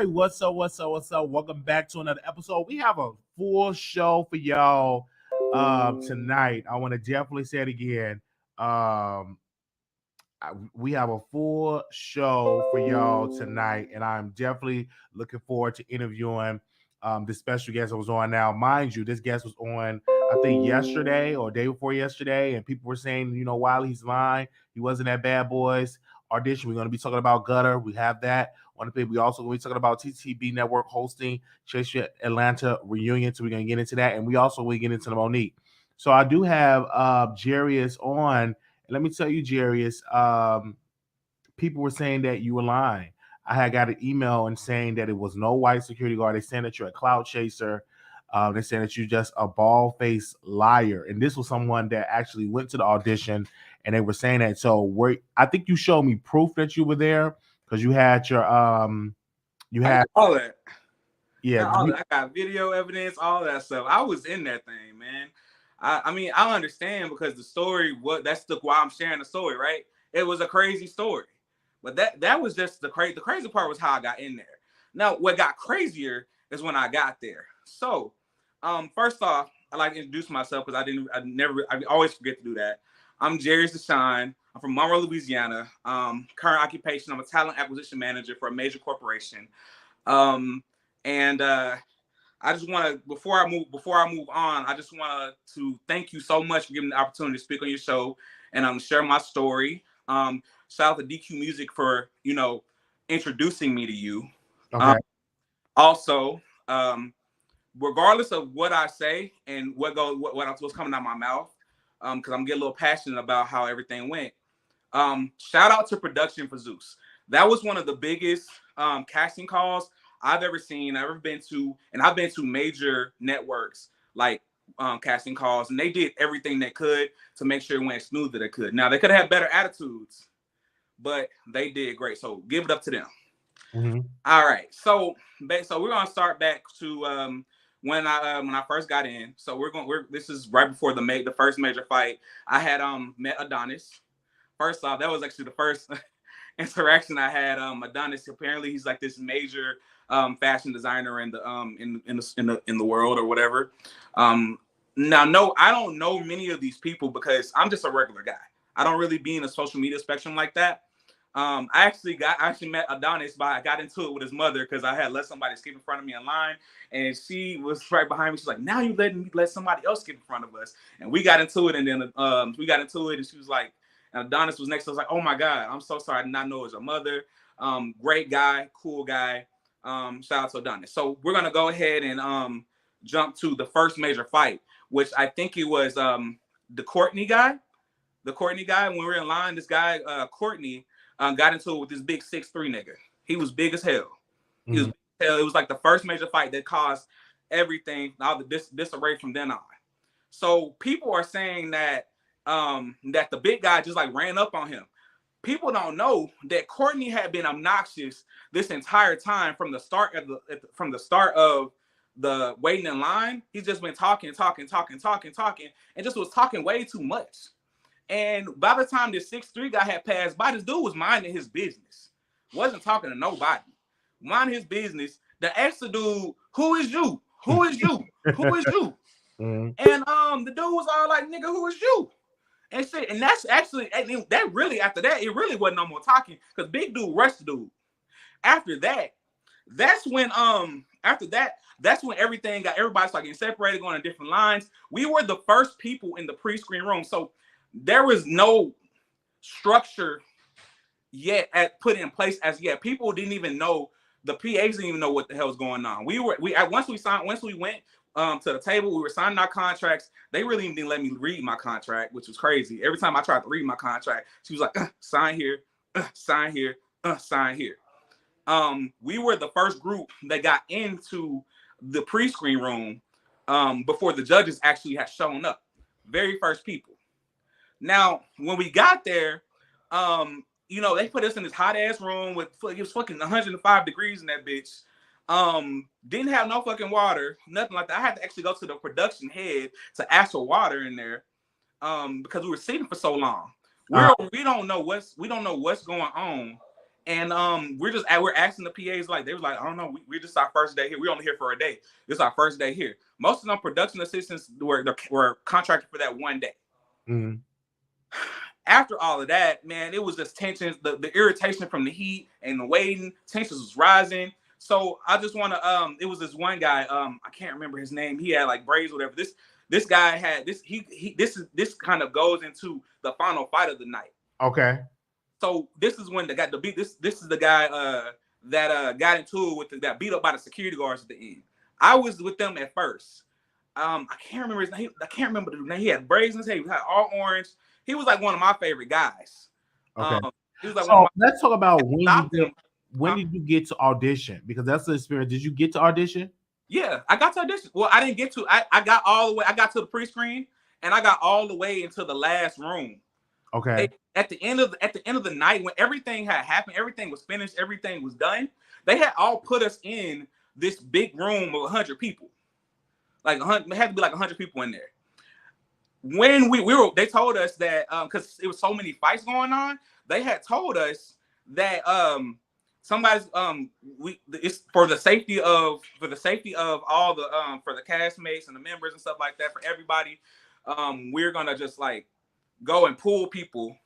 right, what's up? Welcome back to another episode. We have a full show for y'all tonight. I want to definitely say it again. We have a full show for y'all tonight, and I'm definitely looking forward to interviewing this special guest that was on. Now, mind you, this guest was on, I think, yesterday or day before yesterday, and people were saying, Wiley, he's lying. He wasn't at Bad Boys audition. We're going to be talking about Gutter. We have that on the page. We also going to be talking about TTB Network hosting Chase Your Atlanta reunion. So we're going to get into that, and we also will get into the Monique. So I do have Jarius on. Let me tell you, Jarius, people were saying that you were lying. I had got an email and saying that it was no white security guard. They saying that you're a cloud chaser. They're saying that you're just a bald-faced liar. And this was someone that actually went to the audition, and they were saying that. So I think you showed me proof that you were there because you had your you had all that. Yeah, I got video evidence, all that stuff. I was in that thing, man. I mean, I understand because the story, that's why I'm sharing the story, right? It was a crazy story. But that was just the crazy part was how I got in there. Now, what got crazier is when I got there. So, first off, I like to introduce myself because I always forget to do that. I'm Jarius Deshawn. I'm from Monroe, Louisiana. Current occupation, I'm a talent acquisition manager for a major corporation. I just want to, before I move on, I just want to thank you so much for giving me the opportunity to speak on your show and share my story. Shout out to DQ Music for introducing me to you. Okay. Also, regardless of what I say and what's coming out of my mouth, because I'm getting a little passionate about how everything went. Shout out to production for Zeus. That was one of the biggest casting calls I've ever seen, I've been to major networks like casting calls, and they did everything they could to make sure it went smooth that they could. Now they could have had better attitudes, but they did great. So give it up to them. Mm-hmm. All right, so we're gonna start back to when I first got in. So this is right before the first major fight. I had met Adonis. First off, that was actually the first interaction I had. Adonis, apparently he's like this major fashion designer in the world or whatever. Now, no, I don't know many of these people because I'm just a regular guy. I don't really be in a social media spectrum like that. I actually met Adonis I got into it with his mother because I had let somebody skip in front of me in line, and she was right behind me. She's like, "Now you let somebody else skip in front of us," and we got into it, and then and she was like, and Adonis was next to us like, "Oh my God, I'm so sorry, I did not know it was your mother." Great guy, cool guy. Shout out to Adonis. So we're gonna go ahead and jump to the first major fight, which I think it was the Courtney guy. The Courtney guy, when we were in line, this guy, Courtney, got into it with this big 6'3" nigga. He was big as hell. He was big as hell. It was like the first major fight that caused everything, all the disarray from then on. So people are saying that that the big guy just like ran up on him. People don't know that Courtney had been obnoxious this entire time from the start of the waiting in line. He's just been talking, and just was talking way too much. And by the time this 6'3" guy had passed by, this dude was minding his business. Wasn't talking to nobody. Minding his business. The extra dude, who is you? Who is you? Who is you? And the dude was all like, "Nigga, who is you?" And shit. And that's actually, that really, after that, it really wasn't no more talking because big dude rushed the dude. After that, that's when everything everybody started getting separated, going in different lines. We were the first people in the pre-screen room. So there was no structure yet put in place as yet. People didn't even know, the PAs didn't even know what the hell was going on. Once we went to the table, we were signing our contracts. They really didn't let me read my contract, which was crazy. Every time I tried to read my contract, she was like, sign here, sign here, sign here. We were the first group that got into the pre-screen room before the judges actually had shown up. Very first people. Now, when we got there, they put us in this hot ass room it was fucking 105 degrees in that bitch. Didn't have no fucking water, nothing like that. I had to actually go to the production head to ask for water in there, because we were sitting for so long. We don't know what's going on And we're asking the PAs, like, they was like, I don't know, we're just our first day here. We're only here for a day. This is our first day here. Most of them production assistants were contracted for that one day. Mm-hmm. After all of that, man, it was just tensions, the irritation from the heat and the waiting, tensions was rising. So I just want to, it was this one guy, I can't remember his name. He had like braids or whatever. This guy had this, this kind of goes into the final fight of the night. Okay. So this is when got the beat. This is the guy that got into it that beat up by the security guards at the end. I was with them at first. I can't remember his name. I can't remember the name. He had braids in his hair. He had all orange. He was like one of my favorite guys. Okay. He was like so let's talk about when did you get to audition? Because that's the experience. Did you get to audition? Yeah, I got to audition. Well, I didn't get to. I got all the way. I got to the pre-screen, and I got all the way into the last room. Okay. At the end of the night, when everything had happened, everything was finished, everything was done. They had all put us in this big room of 100 people. Like 100, it had to be like 100 people in there. When they told us that because it was so many fights going on, they had told us that somebody's it's for the safety of all the for the castmates and the members and stuff like that, for everybody, we're gonna just like go and pull people,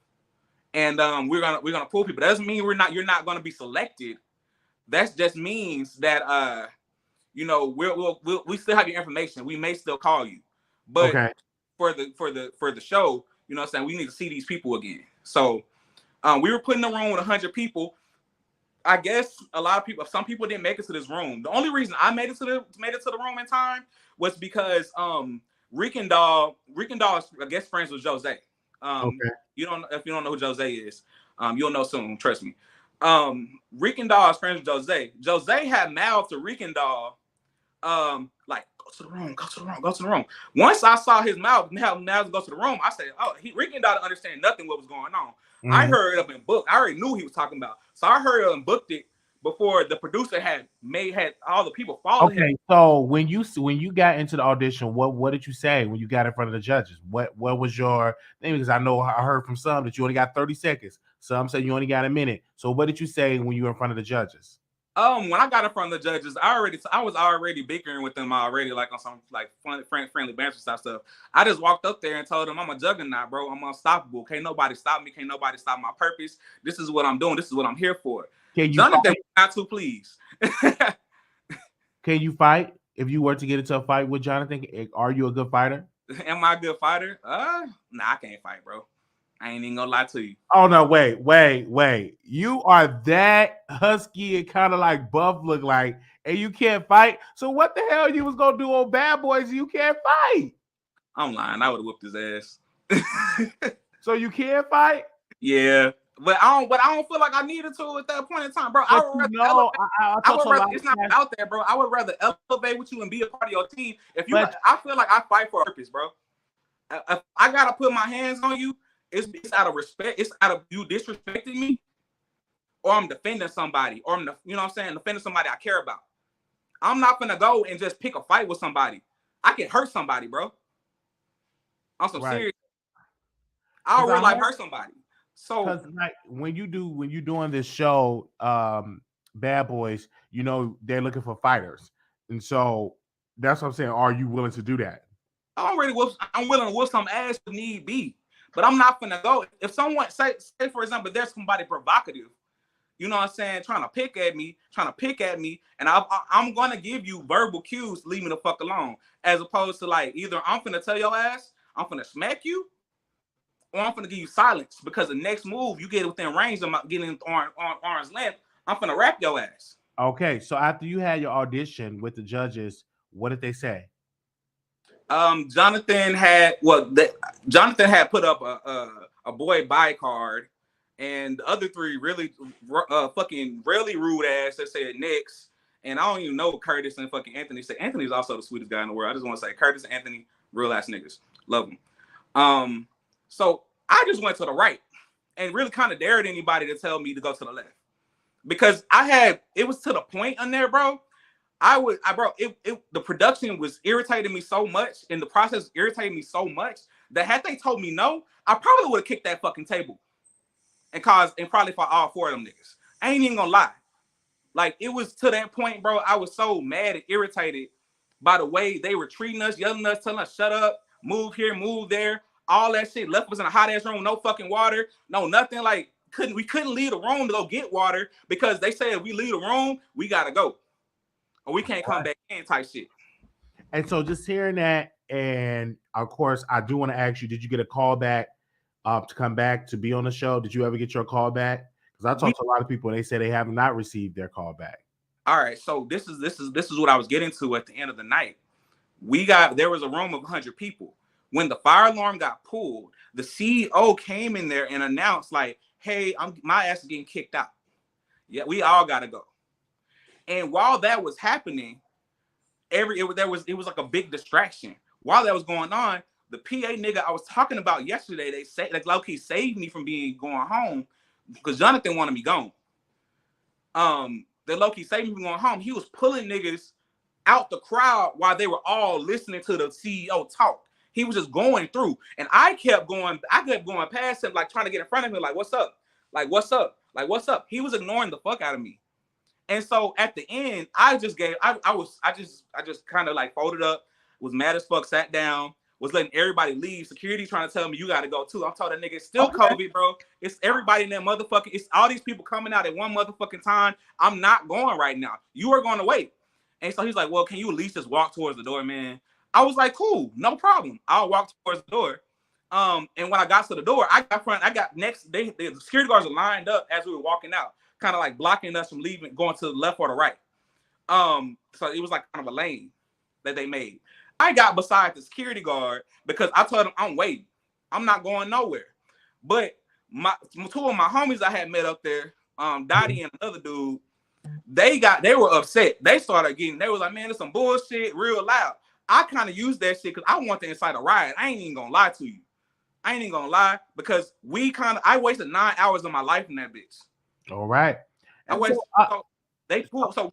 and we're gonna pull people. That doesn't mean you're not gonna be selected. That just means that we still have your information. We may still call you, but okay. for the show, you know what I'm saying, we need to see these people again. So we were put in a room with 100 people. I guess some people didn't make it to this room. The only reason I made it to the room in time was because Rican Doll is, I guess, friends with Jose. Okay. If you don't know who Jose is, you'll know soon. Trust me. Rican Doll is friends with Jose. Jose had mouthed to Rican Doll, like, go to the room. Once I saw his mouth now go to the room, I said, oh, Rican Doll didn't understand nothing what was going on. Mm-hmm. I heard it up in book. I already knew he was talking about. So I heard it and booked it before the producer had all the people follow him. Okay, so when you got into the audition, what did you say when you got in front of the judges? What was your thing? Because I know I heard from some that you only got 30 seconds. Some said you only got a minute. So what did you say when you were in front of the judges? When I got in front of the judges, I was already bickering with them already, like on some like friendly banter stuff. I just walked up there and told them, I'm a juggernaut, bro. I'm unstoppable. Can't nobody stop me. Can't nobody stop my purpose. This is what I'm doing. This is what I'm here for. Jonathan, not to please. Can you fight? If you were to get into a fight with Jonathan, are you a good fighter? Am I a good fighter? Nah, I can't fight, bro. I ain't even gonna lie to you. Oh no, wait. You are that husky and kind of like buff look like, and you can't fight. So what the hell you was gonna do on Bad Boys? You can't fight. I'm lying. I would have whooped his ass. So you can't fight? Yeah. But I don't feel like I needed to at that point in time, bro. I would rather it's not out there, bro. I would rather elevate with you and be a part of your team. I feel like I fight for a purpose, bro. If I gotta put my hands on you, it's out of respect. It's out of you disrespecting me, or I'm defending somebody, or defending somebody I care about. I'm not gonna go and just pick a fight with somebody. I can hurt somebody, bro. On some serious. I would really hurt somebody. So like when you're doing this show, Bad Boys, they're looking for fighters, and so that's what I'm saying. Are you willing to do that? I'm willing to whoop some ass if need be. But I'm not gonna go. If someone say for example, there's somebody provocative, you know what I'm saying, trying to pick at me, and I'm gonna give you verbal cues to leave me the fuck alone, as opposed to like either I'm gonna tell your ass, I'm gonna smack you, or I'm gonna give you silence, because the next move you get within range of getting on arm's length, I'm gonna wrap your ass. Okay, so after you had your audition with the judges, what did they say? Jonathan had put up a boy bye card, and the other three really fucking really rude ass that said next. And I don't even know what Curtis and fucking Anthony said. Anthony's also the sweetest guy in the world. I just want to say Curtis and Anthony, real ass niggas, love them. So I just went to the right and really kind of dared anybody to tell me to go to the left, because it was to the point on there, bro. The production was irritating me so much, and the process irritated me so much that had they told me no, I probably would have kicked that fucking table and probably fought all four of them niggas. I ain't even gonna lie. Like, it was to that point, bro. I was so mad and irritated by the way they were treating us, yelling at us, telling us, shut up, move here, move there, all that shit. Left us in a hot ass room, no fucking water, no nothing. Like, we couldn't leave the room to go get water because they said if we leave the room, we gotta go. Or we can't come back in type shit. And so just hearing that, and of course, I do want to ask you, did you get a call back to come back to be on the show? Did you ever get your call back? Because I talked to a lot of people and they say they have not received their call back. All right, so this is what I was getting to at the end of the night. There was a room of 100 people. When the fire alarm got pulled, the CEO came in there and announced, like, hey, my ass is getting kicked out. Yeah, we all gotta go. And while that was happening, it was like a big distraction. While that was going on, the PA nigga I was talking about yesterday, they say, like, low-key saved me from going home because Jonathan wanted me gone. The low-key saved me from going home. He was pulling niggas out the crowd while they were all listening to the CEO talk. He was just going through, and I kept going past him, like trying to get in front of him, like, what's up? Like, what's up? Like, what's up? He was ignoring the fuck out of me. And so at the end, I just kind of like folded up, was mad as fuck, sat down, was letting everybody leave. Security trying to tell me you gotta go too. I'm told that nigga it's still COVID, bro. It's everybody in that motherfucking, it's all these people coming out at one motherfucking time. I'm not going right now. You are going to wait. And so he's like, well, can you at least just walk towards the door, man? I was like, cool, no problem. I'll walk towards the door. And when I got to the door, I got next. The security guards are lined up as we were walking out, kind of like blocking us from leaving, going to the left or the right. So it was like kind of a lane that they made. I got beside the security guard because I told him I'm waiting. I'm not going nowhere. But two of my homies I had met up there, Dottie and another dude, they were upset. They was like, man, there's some bullshit real loud. I kind of used that shit because I want to incite a riot. I ain't even gonna lie to you. I ain't even gonna lie because I wasted 9 hours of my life in that bitch. All right. So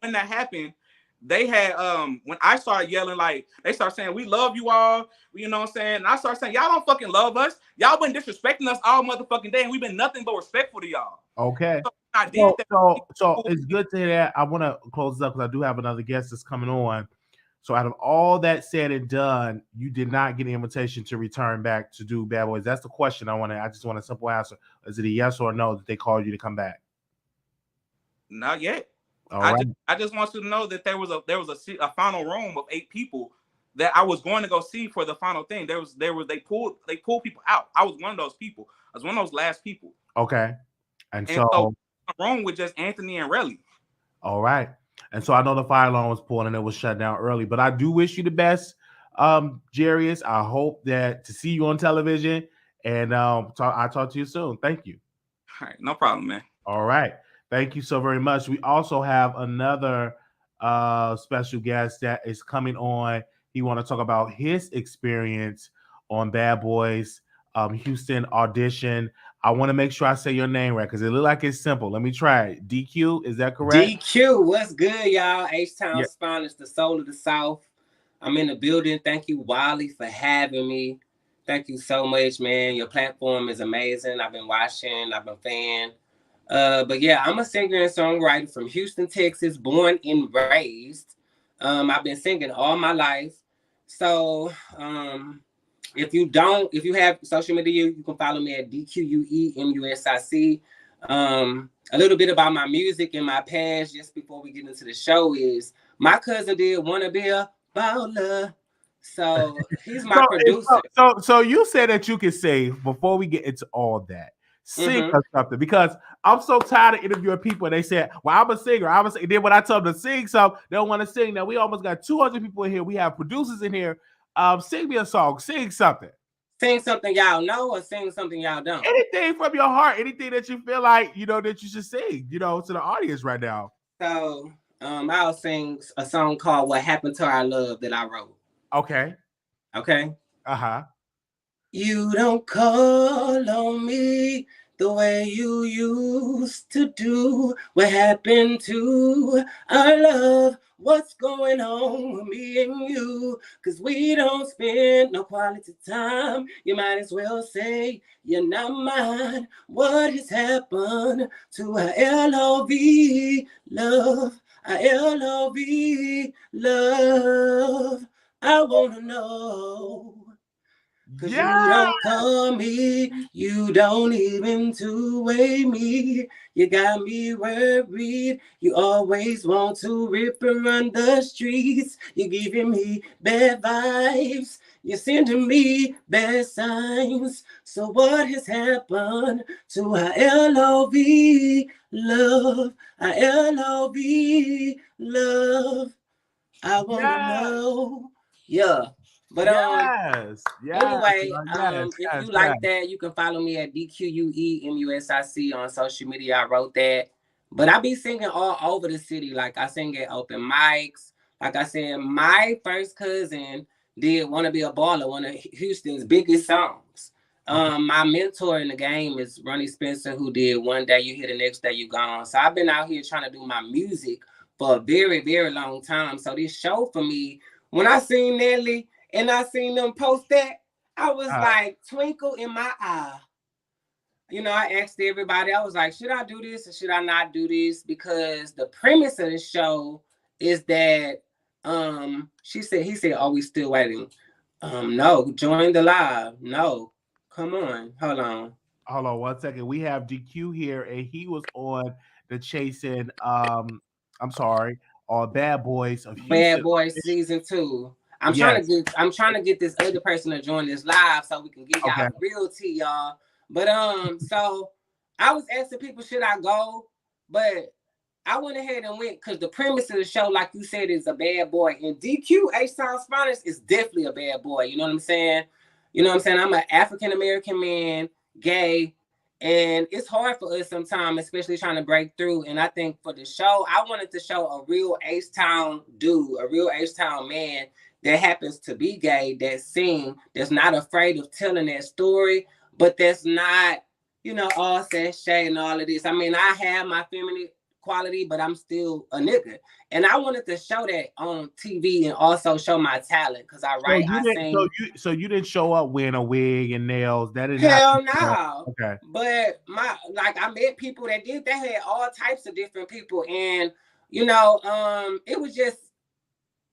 when that happened, they had when I started yelling, like they started saying, we love you all, you know what I'm saying? And I started saying, y'all don't fucking love us. Y'all been disrespecting us all motherfucking day, and we've been nothing but respectful to y'all. Okay. So I did that. So it's good to hear that. I want to close this up because I do have another guest that's coming on. So out of all that said and done, you did not get an invitation to return back to do Bad Boys. That's the question I just want a simple answer. Is it a yes or no that they called you to come back? Not yet. Right. I just want you to know that there was a final room of 8 people that I was going to go see for the final thing. They pulled people out. I was one of those people. I was one of those last people. Okay. And so the room with just Anthony and Relly. All right. And so I know the fire alarm was pulled and it was shut down early, but I do wish you the best, Jarius. I hope that to see you on television, and I'll talk to you soon. Thank you. All right, no problem, man. All right. Thank you so very much. We also have another special guest that is coming on. He want to talk about his experience on Bad Boys Houston audition. I want to make sure I say your name right because it looks like it's simple. Let me try it. DQ, is that correct? DQ, what's good, y'all? H-Town's finest, the soul of the South. I'm in the building. Thank you, Wiley, for having me. Thank you so much, man. Your platform is amazing. I've been watching. I've been fan. But yeah, I'm a singer and songwriter from Houston, Texas, born and raised. I've been singing all my life. So if you have social media, you can follow me at DQUEMUSIC. A little bit about my music and my past, just before we get into the show, is my cousin did Wanna Be a Baller. So he's my producer. So you said that you could say, before we get into all that, sing or something, because I'm so tired of interviewing people and they said, well, I'm a singer. Then when I tell them to sing something, they don't want to sing. Now we almost got 200 people in here. We have producers in here. Sing me a song. Sing something. Sing something y'all know, or sing something y'all don't. Anything from your heart. Anything that you feel like, that you should sing, to the audience right now. So I'll sing a song called What Happened to Our Love that I wrote. Okay. Uh-huh. You don't call on me the way you used to do. What happened to our love? what's going on with me and you? Cause we don't spend no quality time. You might as well say you're not mine. What has happened to our L-O-V, love? Our L-O-V, love. I wanna know. Cause you don't call me, you don't even two-way me. You got me worried, you always want to rip and run the streets. You're giving me bad vibes, you're sending me bad signs. So what has happened to our L-O-V, love? Our L-O-V, love. I wanna know. Yeah. But anyway, if you like that, you can follow me at DQUEMUSIC on social media. I wrote that. But I be singing all over the city. Like I sing at open mics. Like I said, my first cousin did Wanna Be a Baller, one of Houston's biggest songs. My mentor in the game is Ronnie Spencer, who did One Day You Here, the Next Day You Gone. So I've been out here trying to do my music for a very, very long time. So this show for me, when I seen Nelly and I seen them post that, I was like, twinkle in my eye. You know, I asked everybody, I was like, should I do this or should I not do this? Because the premise of the show is that he said, are we still waiting? No, join the live. No, come on, hold on 1 second. We have DQ here, and he was on the Chasing Bad Boys of Houston. Bad Boys season 2. I'm trying to get this other person to join this live so we can get y'all real tea, y'all. But so I was asking people, should I go? But I went ahead and went because the premise of the show, like you said, is a bad boy. And DQ, H-Town's finest, is definitely a bad boy. You know what I'm saying? I'm an African-American man, gay, and it's hard for us sometimes, especially trying to break through. And I think for the show, I wanted to show a real H-Town dude, a real H-Town man that happens to be gay, that's not afraid of telling that story, but that's not, all sashay and all of this. I mean, I have my feminine quality, but I'm still a nigga. And I wanted to show that on TV and also show my talent because I write, I sing. So you didn't show up wearing a wig and nails? That didn't happen? Hell no. Okay. But I met people that did. They had all types of different people, and it was just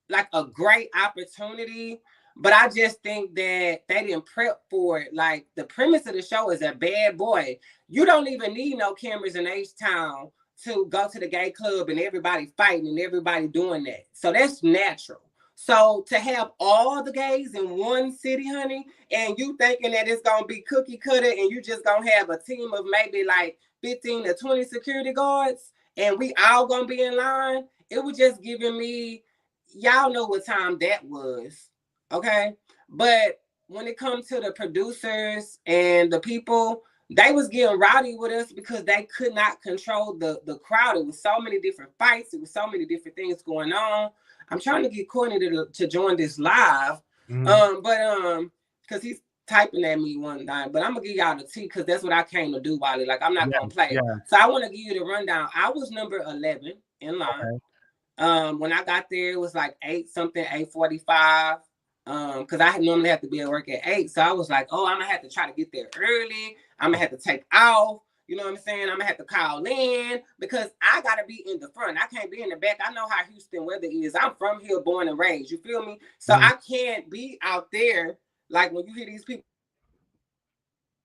like a great opportunity. But I just think that they didn't prep for it. Like the premise of the show is a bad boy. You don't even need no cameras in H-Town to go to the gay club and everybody fighting and everybody doing that. So that's natural. So to have all the gays in one city, honey, and you thinking that it's going to be cookie cutter and you just going to have a team of maybe like 15 to 20 security guards and we all going to be in line, it was just giving me, y'all know what time that was, okay? But when it comes to the producers and the people, they was getting rowdy with us because they could not control the crowd. It was so many different fights. It was so many different things going on. I'm trying to get Courtney to join this live. Because he's typing at me one time. But I'm going to give y'all the tea because that's what I came to do, Wiley. Like, I'm not going to play. Yeah. So I want to give you the rundown. I was number 11 in line. Okay. When I got there, it was like 8:45. Because I normally have to be at work at 8. So I was like, I'm going to have to try to get there early. I'm going to have to take off. You know what I'm saying? I'm going to have to call in because I got to be in the front. I can't be in the back. I know how Houston weather is. I'm from here, born and raised. You feel me? So I can't be out there like when you hear these people.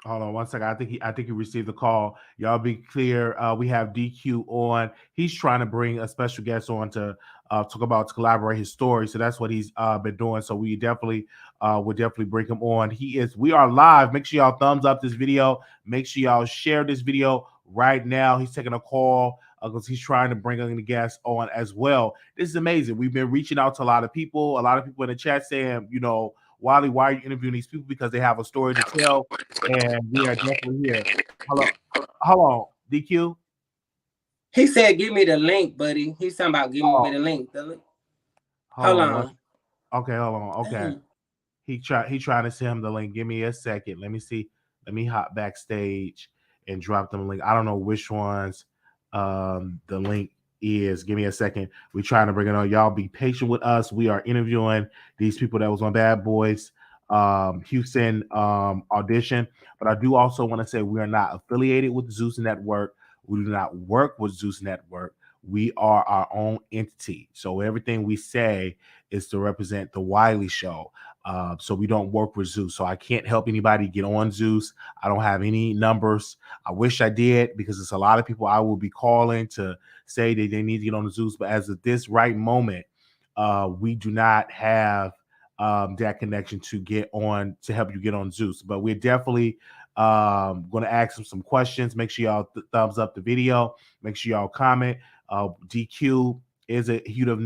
Hold on 1 second. I think he received the call. Y'all be clear. We have DQ on. He's trying to bring a special guest on to to collaborate his story. So that's what he's been doing. So we definitely would definitely bring him on. We are live. Make sure y'all thumbs up this video. Make sure y'all share this video right now. He's taking a call because he's trying to bring a guest on as well. This is amazing. We've been reaching out to a lot of people in the chat saying, Wiley, why are you interviewing these people? Because they have a story to tell, and we are definitely here. Hold on, DQ. He said, "Give me the link, buddy." He's talking about giving me the link. Hold on. Okay, hold on. Okay, he trying to send him the link. Give me a second. Let me see. Let me hop backstage and drop them a link. I don't know which ones the link is, give me a second. We're trying to bring it on. Y'all be patient with us. We are interviewing these people that was on Bad Boys Houston audition. But I do also want to say we are not affiliated with Zeus Network. We do not work with Zeus Network. We are our own entity. So everything we say is to represent the Wiley Show. So we don't work with Zeus. So I can't help anybody get on Zeus. I don't have any numbers. I wish I did, because it's a lot of people I will be calling to say that they need to get on the Zeus. But as of this right moment, we do not have that connection to get on, to help you get on Zeus. But we're definitely going to ask them some questions. Make sure y'all thumbs up the video. Make sure y'all comment. DQ is a Hute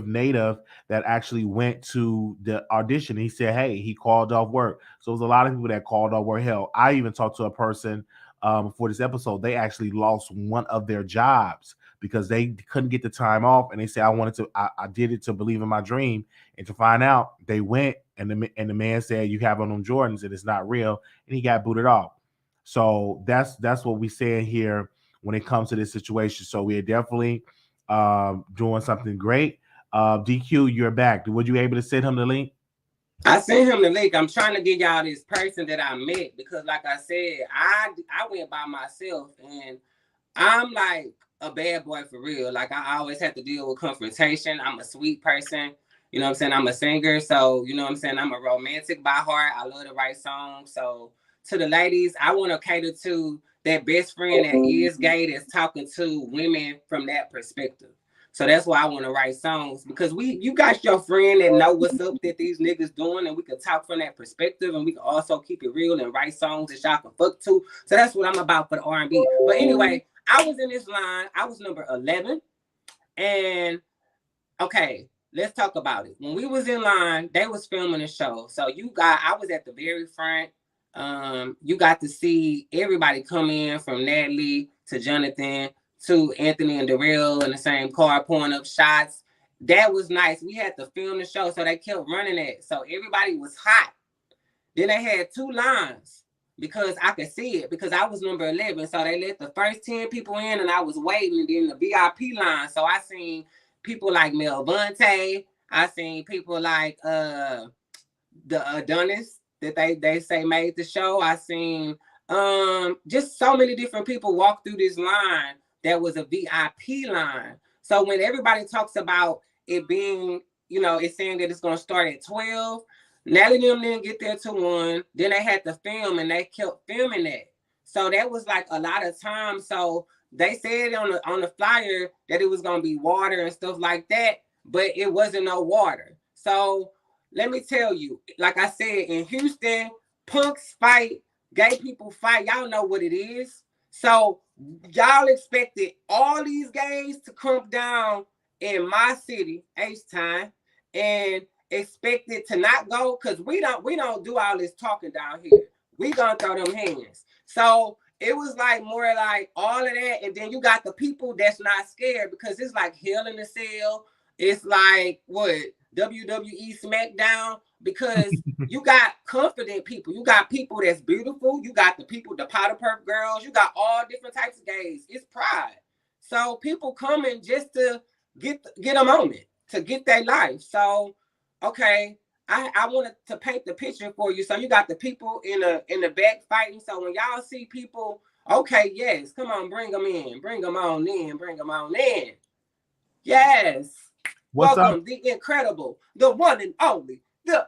native that actually went to the audition. He said, hey, he called off work. So there's a lot of people that called off work. Hell, I even talked to a person for this episode. They actually lost one of their jobs because they couldn't get the time off. And they said, I did it to believe in my dream. And to find out, they went and the man said, you have on them Jordans and it's not real. And he got booted off. So that's what we saying here when it comes to this situation. So we are definitely doing something great. DQ, you're back. Were you able to send him the link? I sent him the link. I'm trying to get y'all this person that I met, because like I said, I went by myself and I'm like a bad boy for real. Like I always have to deal with confrontation. I'm a sweet person. You know what I'm saying? I'm a singer. So, you know what I'm saying? I'm a romantic by heart. I love to write songs. So to the ladies, I want to cater to that best friend that is gay that's talking to women from that perspective. So that's why I want to write songs, because you got your friend that know what's up that these niggas doing, and we can talk from that perspective, and we can also keep it real and write songs that y'all can fuck to. So that's what I'm about for the R&B. But anyway, I was in this line. I was number 11. And okay, let's talk about it. When we was in line, they was filming a show. So I was at the very front. You got to see everybody come in, from Natalie to Jonathan to Anthony and Darrell in the same car, pouring up shots. That was nice. We had to film the show, so they kept running it. So everybody was hot. Then they had 2 lines because I could see it, because I was number 11. So they let the first 10 people in, and I was waiting, and then the VIP line. So I seen people like Melvante. I seen people like the Adonis that they say made the show. I seen just so many different people walk through this line that was a VIP line. So when everybody talks about it being, you know, it's saying that it's going to start at 12, Natalie and them didn't get there till 1. Then they had to film, and they kept filming that. So that was like a lot of time. So they said on the flyer that it was going to be water and stuff like that, but it wasn't no water. So let me tell you, like I said, in Houston, punks fight, gay people fight. Y'all know what it is. So y'all expected all these gays to come down in my city, H-Time, and expected to not go, because we don't do all this talking down here. We gonna throw them hands. So it was like more like all of that, and then you got the people that's not scared, because it's like Hell in a Cell. It's like what? WWE SmackDown, because you got confident people. You got people that's beautiful. You got the people, the powder perp girls. You got all different types of gays. It's pride. So people coming just to get a moment, to get their life. So, okay, I wanted to paint the picture for you. So you got the people in the back fighting. So when y'all see people, okay, yes, come on, bring them in. Bring them on in. Bring them on in. Yes. Welcome, up? The incredible, the one and only, the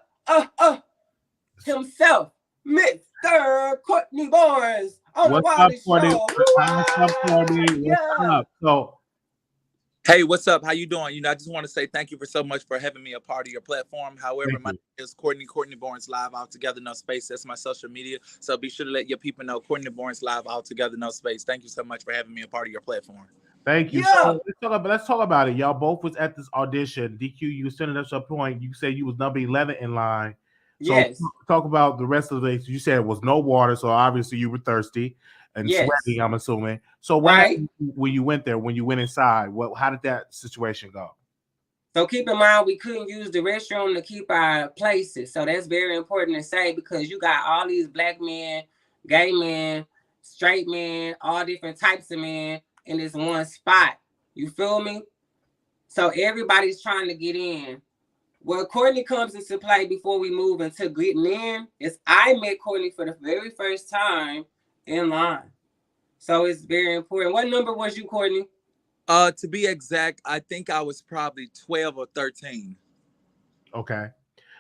himself, Mr. Courtney Barnes on the Wiley Show. What's up, Courtney? What's up? So, hey, what's up? How you doing? You know, I just want to say thank you for so much for having me a part of your platform. However, my name is Courtney Barnes Live All Together No Space. That's my social media. So be sure to let your people know Courtney Barnes Live All Together No Space. Thank you so much for having me a part of your platform. Thank you. Yeah. So let's talk about it. Y'all both was at this audition. DQ, you sending us a point. You said you was number 11 in line. So yes. Talk about the rest of the day. You said it was no water, so obviously you were thirsty and sweating, I'm assuming. So when you went there, when you went inside, how did that situation go? So keep in mind, we couldn't use the restroom to keep our places. So that's very important to say, because you got all these black men, gay men, straight men, all different types of men in this one spot. You feel me? So everybody's trying to get in. Where Courtney comes into play before we move into getting in is I met Courtney for the very first time in line. So it's very important. What number was you, Courtney? To be exact, I think I was probably 12 or 13. Okay.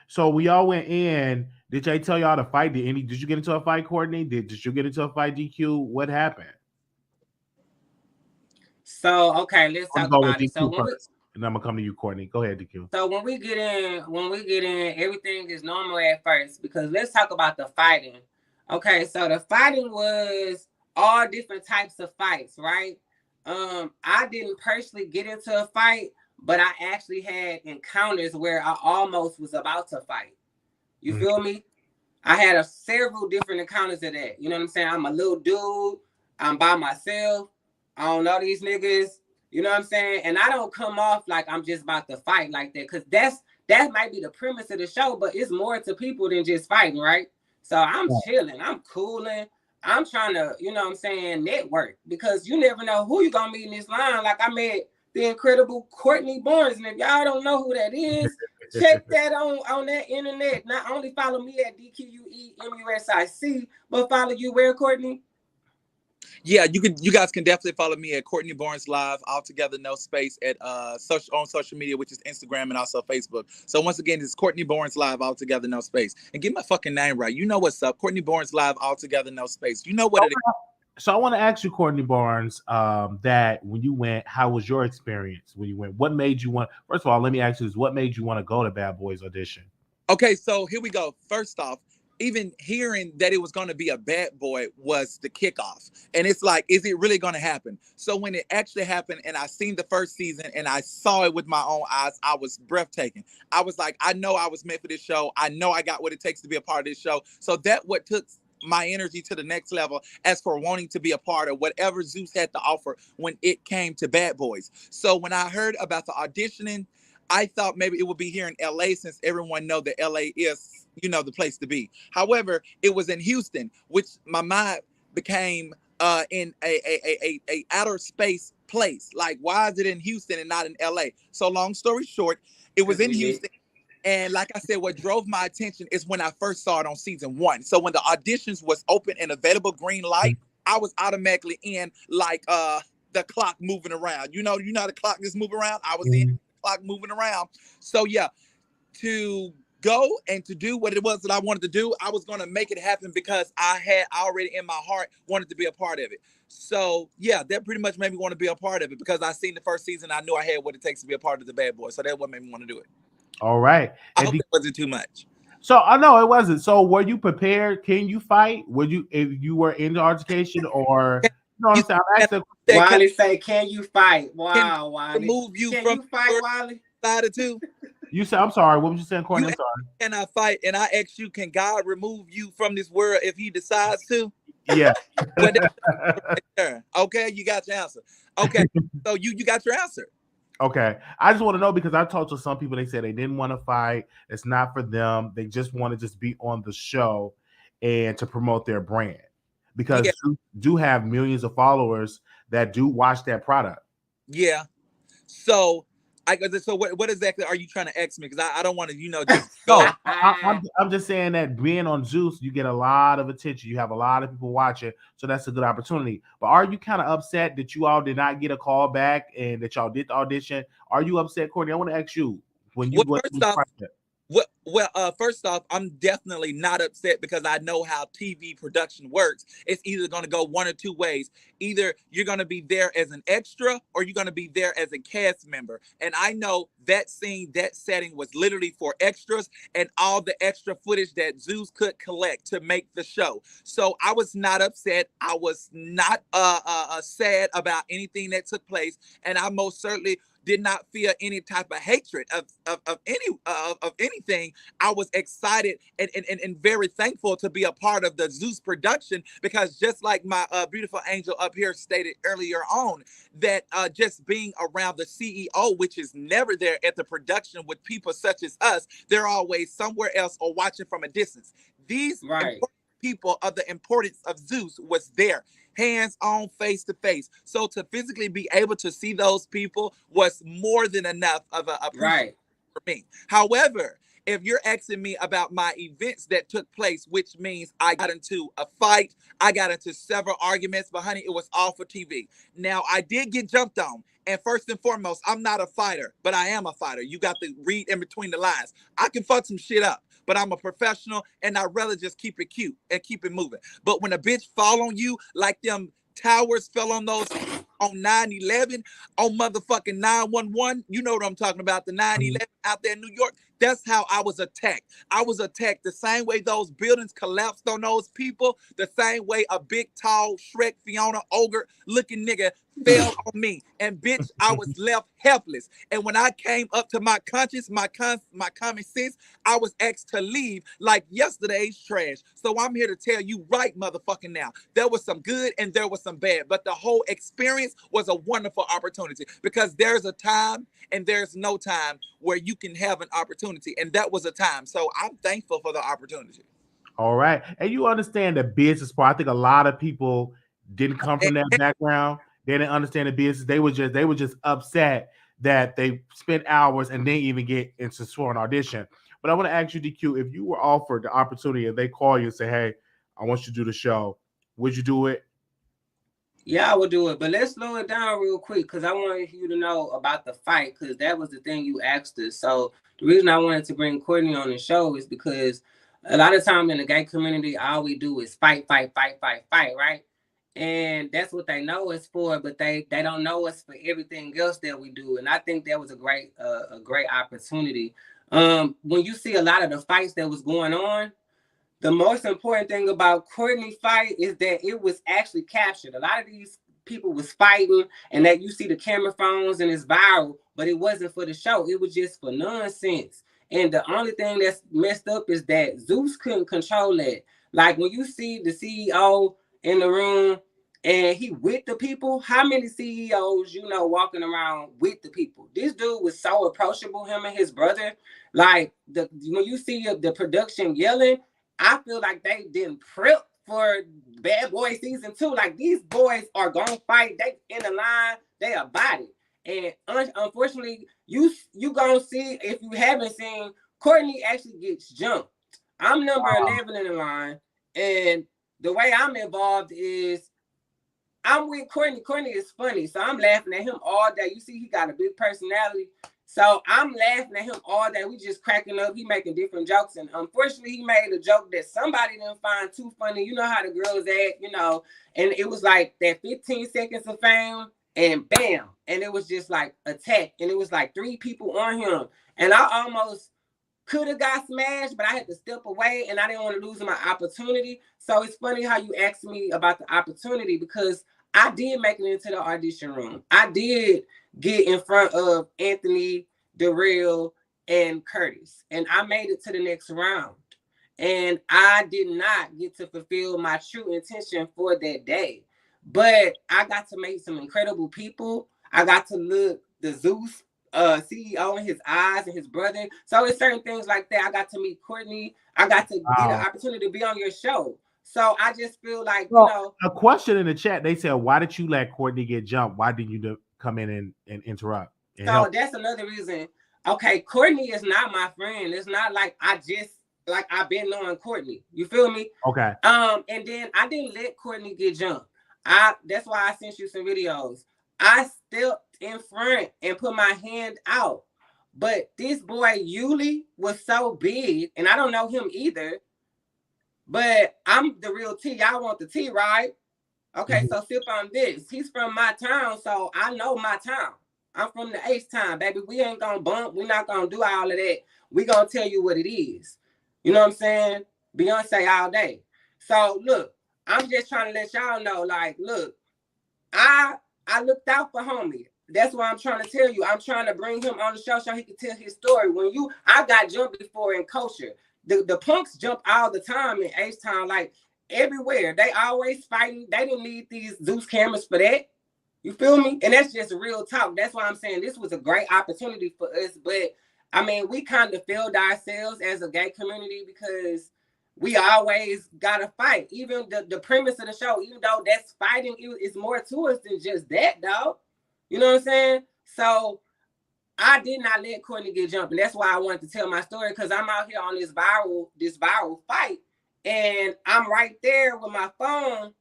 So we all went in. Did they tell y'all to fight? Did you get into a fight, Courtney? Did you get into a fight, DQ? What happened? So okay, let's talk about it. So and I'm gonna come to you, Courtney. Go ahead, DQ. So when we get in, everything is normal at first, because let's talk about the fighting. Okay, so the fighting was all different types of fights, right? I didn't personally get into a fight, but I actually had encounters where I almost was about to fight. You feel me? I had several different encounters of that. You know what I'm saying? I'm a little dude. I'm by myself. I don't know these niggas. You know what I'm saying? And I don't come off like I'm just about to fight like that, because that might be the premise of the show, but it's more to people than just fighting, right? So I'm chilling. I'm cooling. I'm trying to, you know what I'm saying, network, because you never know who you're going to meet in this line. Like I met the incredible Courtney Barnes, and if y'all don't know who that is, check that on that internet. Not only follow me at DQUEMUSIC, but follow you where, Courtney? Yeah, you guys can definitely follow me at Courtney Barnes Live, all together, no space, at on social media, which is Instagram and also Facebook. So once again, it's Courtney Barnes Live, all together, no space. And get my fucking name right. You know what's up. Courtney Barnes Live, all together, no space. You know what it is. So I want to ask you, Courtney Barnes, that when you went, how was your experience when you went? What made you want? First of all, let me ask you this: what made you want to go to Bad Boys audition? Okay, so here we go. First off, even hearing that it was going to be a bad boy was the kickoff. And it's like, is it really going to happen? So when it actually happened and I seen the first season and I saw it with my own eyes, I was breathtaking. I was like, I know I was meant for this show. I know I got what it takes to be a part of this show. So that what took my energy to the next level as for wanting to be a part of whatever Zeus had to offer when it came to Bad Boys. So when I heard about the auditioning, I thought maybe it would be here in LA, since everyone know that LA is, you know, the place to be. However, it was in Houston, which my mind became in a outer space place. Like, why is it in Houston and not in LA? So long story short, it was in Houston. And like I said, what drove my attention is when I first saw it on season 1. So when the auditions was open and available, green light, I was automatically in, like the clock moving around. You know how the clock just move around? I was in clock moving around. So yeah, to go and to do what it was that I wanted to do, I was going to make it happen because I had already in my heart wanted to be a part of it. So yeah, that pretty much made me want to be a part of it, because I seen the first season. I knew I had what it takes to be a part of the Bad Boys. So that's what made me want to do it. All right. I hope it wasn't too much. So I know it wasn't. So were you prepared? Can you fight? Would you, if you were in the altercation, or you know what I'm saying? Wiley say, "Can you fight?" Wow, Wiley. Remove you can from you fight, Wiley? Side of two. You said, I'm sorry. What was you saying, Courtney? I'm sorry. Can I fight? And I ask you, can God remove you from this world if He decides to? Yeah. Okay, you got your answer. Okay, so you got your answer. Okay, I just want to know, because I talked to some people. They said they didn't want to fight. It's not for them. They just want to just be on the show and to promote their brand, because you do have millions of followers that do watch that product. Yeah. So what exactly are you trying to ask me? Because I don't want to, just go. I'm just saying that being on Zeus, you get a lot of attention. You have a lot of people watching, so that's a good opportunity. But are you kind of upset that you all did not get a call back and that y'all did the audition? Are you upset, Courtney? I want to ask you when you first off, I'm definitely not upset, because I know how TV production works. It's either going to go one or two ways. Either you're going to be there as an extra, or you're going to be there as a cast member. And I know that scene, that setting was literally for extras and all the extra footage that Zeus could collect to make the show. So I was not upset. I was not sad about anything that took place. And I most certainly did not feel any type of hatred of anything. I was excited and very thankful to be a part of the Zeus production, because just like my beautiful angel up here stated earlier on, that just being around the CEO, which is never there at the production with people such as us, they're always somewhere else or watching from a distance. These people of the importance of Zeus was there, hands on, face to face. So to physically be able to see those people was more than enough of a appreciation for me. However, if you're asking me about my events that took place, which means I got into a fight, I got into several arguments, but honey, it was all for TV. Now, I did get jumped on. And first and foremost, I'm not a fighter, but I am a fighter. You got to read in between the lines. I can fuck some shit up, but I'm a professional, and I'd rather just keep it cute and keep it moving. But when a bitch fall on you like them towers fell on those on 9/11, on motherfucking 911, you know what I'm talking about, the 9/11 out there in New York. That's how I was attacked. I was attacked the same way those buildings collapsed on those people, the same way a big, tall, Shrek, Fiona, ogre looking nigga fell on me. And bitch, I was left helpless. And when I came up to my conscience, my common sense, I was asked to leave like yesterday's trash. So I'm here to tell you right motherfucking now, there was some good and there was some bad, but the whole experience was a wonderful opportunity, because there's a time and there's no time where you can have an opportunity. And that was a time. So I'm thankful for the opportunity. All right. And you understand the business part. I think a lot of people didn't come from that background. They didn't understand the business. They were just upset that they spent hours and didn't even get into sworn audition. But I want to ask you, DQ, if you were offered the opportunity and they call you and say, hey, I want you to do the show, would you do it? Yeah, I would do it. But let's slow it down real quick, because I wanted you to know about the fight, because that was the thing you asked us. So the reason I wanted to bring Courtney on the show is because a lot of time in the gay community, all we do is fight, right? And that's what they know us for, but they don't know us for everything else that we do. And I think that was a great opportunity. When you see a lot of the fights that was going on, the most important thing about Courtney fight is that it was actually captured. A lot of these people was fighting, and that you see the camera phones and it's viral, but it wasn't for the show. It was just for nonsense. And the only thing that's messed up is that Zeus couldn't control that. Like when you see the CEO in the room and he with the people, how many CEOs you know walking around with the people? This dude was so approachable, him and his brother. Like when you see the production yelling, I feel like they didn't prep for Bad Boy season 2. Like, these boys are gonna fight. They in the line. They about it. And unfortunately, you gonna see, if you haven't seen, Courtney actually gets jumped. I'm number 11 in the line, and the way I'm involved is I'm with Courtney. Courtney is funny, so I'm laughing at him all day. You see, he got a big personality. So I'm laughing at him all day. We just cracking up. He making different jokes. And unfortunately, he made a joke that somebody didn't find too funny. You know how the girls act, you know. And it was like that 15 seconds of fame, and bam. And it was just like attack. And it was like 3 people on him. And I almost could have got smashed, but I had to step away, and I didn't want to lose my opportunity. So it's funny how you asked me about the opportunity, because I did make it into the audition room. I did get in front of Anthony, Darrell, and Curtis. And I made it to the next round. And I did not get to fulfill my true intention for that day. But I got to meet some incredible people. I got to look the Zeus CEO in his eyes and his brother. So it's certain things like that. I got to meet Courtney. I got to get an opportunity to be on your show. So I just feel like, you know. A question in the chat, they said, why did you let Courtney get jumped? Why didn't you come in and interrupt? And so help? That's another reason. Okay, Courtney is not my friend. It's not like I've been knowing Courtney. You feel me? Okay. And then I didn't let Courtney get jumped. That's why I sent you some videos. I stepped in front and put my hand out. But this boy, Wiley, was so big, and I don't know him either. But I'm the real T. Y'all want the T, right? Okay, so sip on this. He's from my town, so I know my town. I'm from the H-town, baby. We ain't gonna bump. We're not gonna do all of that. We gonna tell you what it is. You know what I'm saying? Beyonce all day. So look, I'm just trying to let y'all know, like, look, I looked out for homie. That's what I'm trying to tell you. I'm trying to bring him on the show so he can tell his story. I got jumped before in culture. The punks jump all the time in H-town, like everywhere. They always fighting. They didn't need these Zeus cameras for that. You feel me? And that's just real talk. That's why I'm saying this was a great opportunity for us. But I mean, we kind of failed ourselves as a gay community, because we always gotta fight. Even the premise of the show, even though that's fighting, it's more to us than just that, dog. You know what I'm saying? So I did not let Courtney get jumped, and that's why I wanted to tell my story, because I'm out here on this viral fight, and I'm right there with my phone,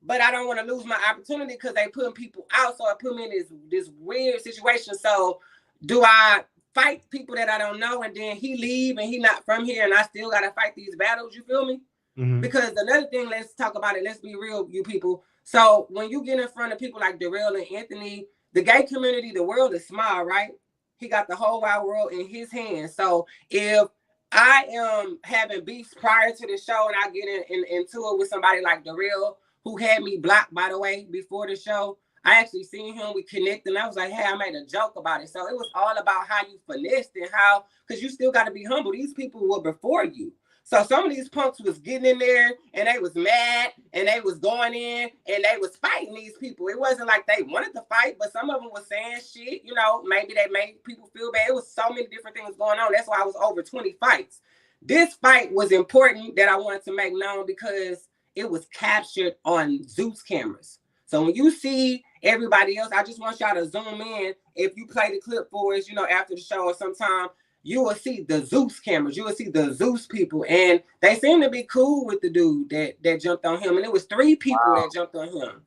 but I don't want to lose my opportunity because they putting people out, so it put me in this weird situation. So do I fight people that I don't know, and then he leave and he not from here, and I still gotta fight these battles? You feel me? Mm-hmm. Because another thing, let's talk about it. Let's be real, you people. So when you get in front of people like Darrell and Anthony, the gay community, the world is small, right? He got the whole wide world in his hands. So if I am having beefs prior to the show and I get into it with somebody like Darrell, who had me blocked, by the way, before the show, I actually seen him, we connected, and I was like, hey, I made a joke about it. So it was all about how you finessed and how, because you still got to be humble. These people were before you. So some of these punks was getting in there and they was mad and they was going in and they was fighting these people. It wasn't like they wanted to fight, but some of them was saying shit, you know, maybe they made people feel bad. It was so many different things going on. That's why I was over 20 fights. This fight was important that I wanted to make known because it was captured on Zeus cameras. So when you see everybody else, I just want y'all to zoom in. If you play the clip for us, you know, after the show or sometime, you will see the Zeus cameras. You will see the Zeus people. And they seem to be cool with the dude that jumped on him. And it was 3 people that jumped on him.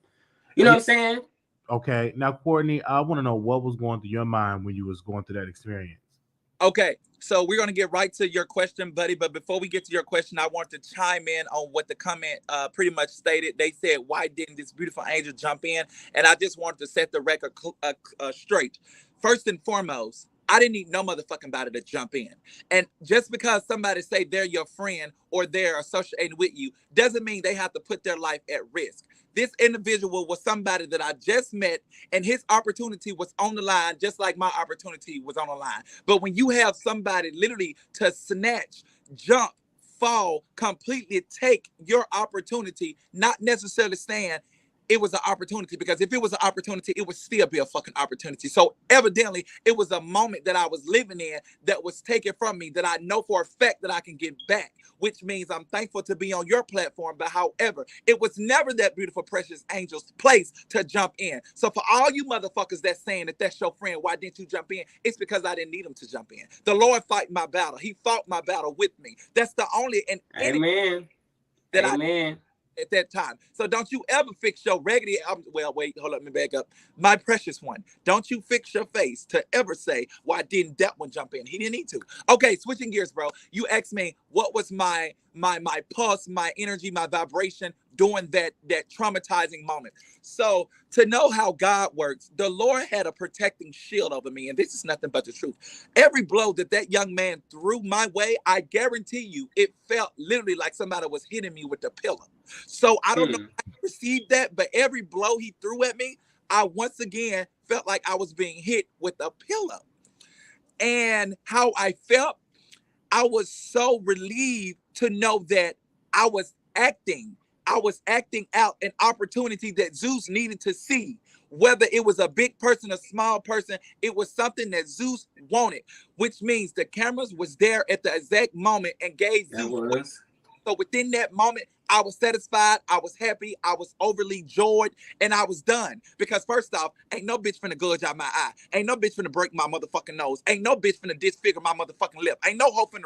You know what I'm saying? Okay. Now, Courtney, I want to know what was going through your mind when you was going through that experience. Okay, so we're going to get right to your question, buddy. But before we get to your question, I want to chime in on what the comment pretty much stated. They said, why didn't this beautiful angel jump in? And I just wanted to set the record straight. First and foremost, I didn't need no motherfucking body to jump in. And just because somebody say they're your friend or they're associated with you doesn't mean they have to put their life at risk. This individual was somebody that I just met, and his opportunity was on the line, just like my opportunity was on the line. But when you have somebody literally to snatch, jump, fall, completely take your opportunity, not necessarily stand, it was an opportunity, because if it was an opportunity, it would still be a fucking opportunity. So evidently, it was a moment that I was living in that was taken from me that I know for a fact that I can get back, which means I'm thankful to be on your platform. But however, it was never that beautiful, precious angel's place to jump in. So for all you motherfuckers that's saying that that's your friend, why didn't you jump in? It's because I didn't need him to jump in. The Lord fought my battle. He fought my battle with me. That's the only and Amen. That Amen. At that time. So don't you ever fix your raggedy, well, wait, hold up, let me back up. My precious one, don't you fix your face to ever say, why didn't that one jump in? He didn't need to. Okay, switching gears, bro. You asked me, what was my pulse, my energy, my vibration during that traumatizing moment. So to know how God works, the Lord had a protecting shield over me, and this is nothing but the truth. Every blow that young man threw my way, I guarantee you, it felt literally like somebody was hitting me with a pillow. So I don't know how I received that, but every blow he threw at me, I once again felt like I was being hit with a pillow. And how I felt, I was so relieved to know that I was acting out an opportunity that Zeus needed to see. Whether it was a big person, a small person, it was something that Zeus wanted, which means the cameras was there at the exact moment and gave Zeus. So within that moment, I was satisfied, I was happy, I was overly joyed, and I was done. Because first off, ain't no bitch finna gouge out my eye. Ain't no bitch finna break my motherfucking nose. Ain't no bitch finna disfigure my motherfucking lip. Ain't no hoe finna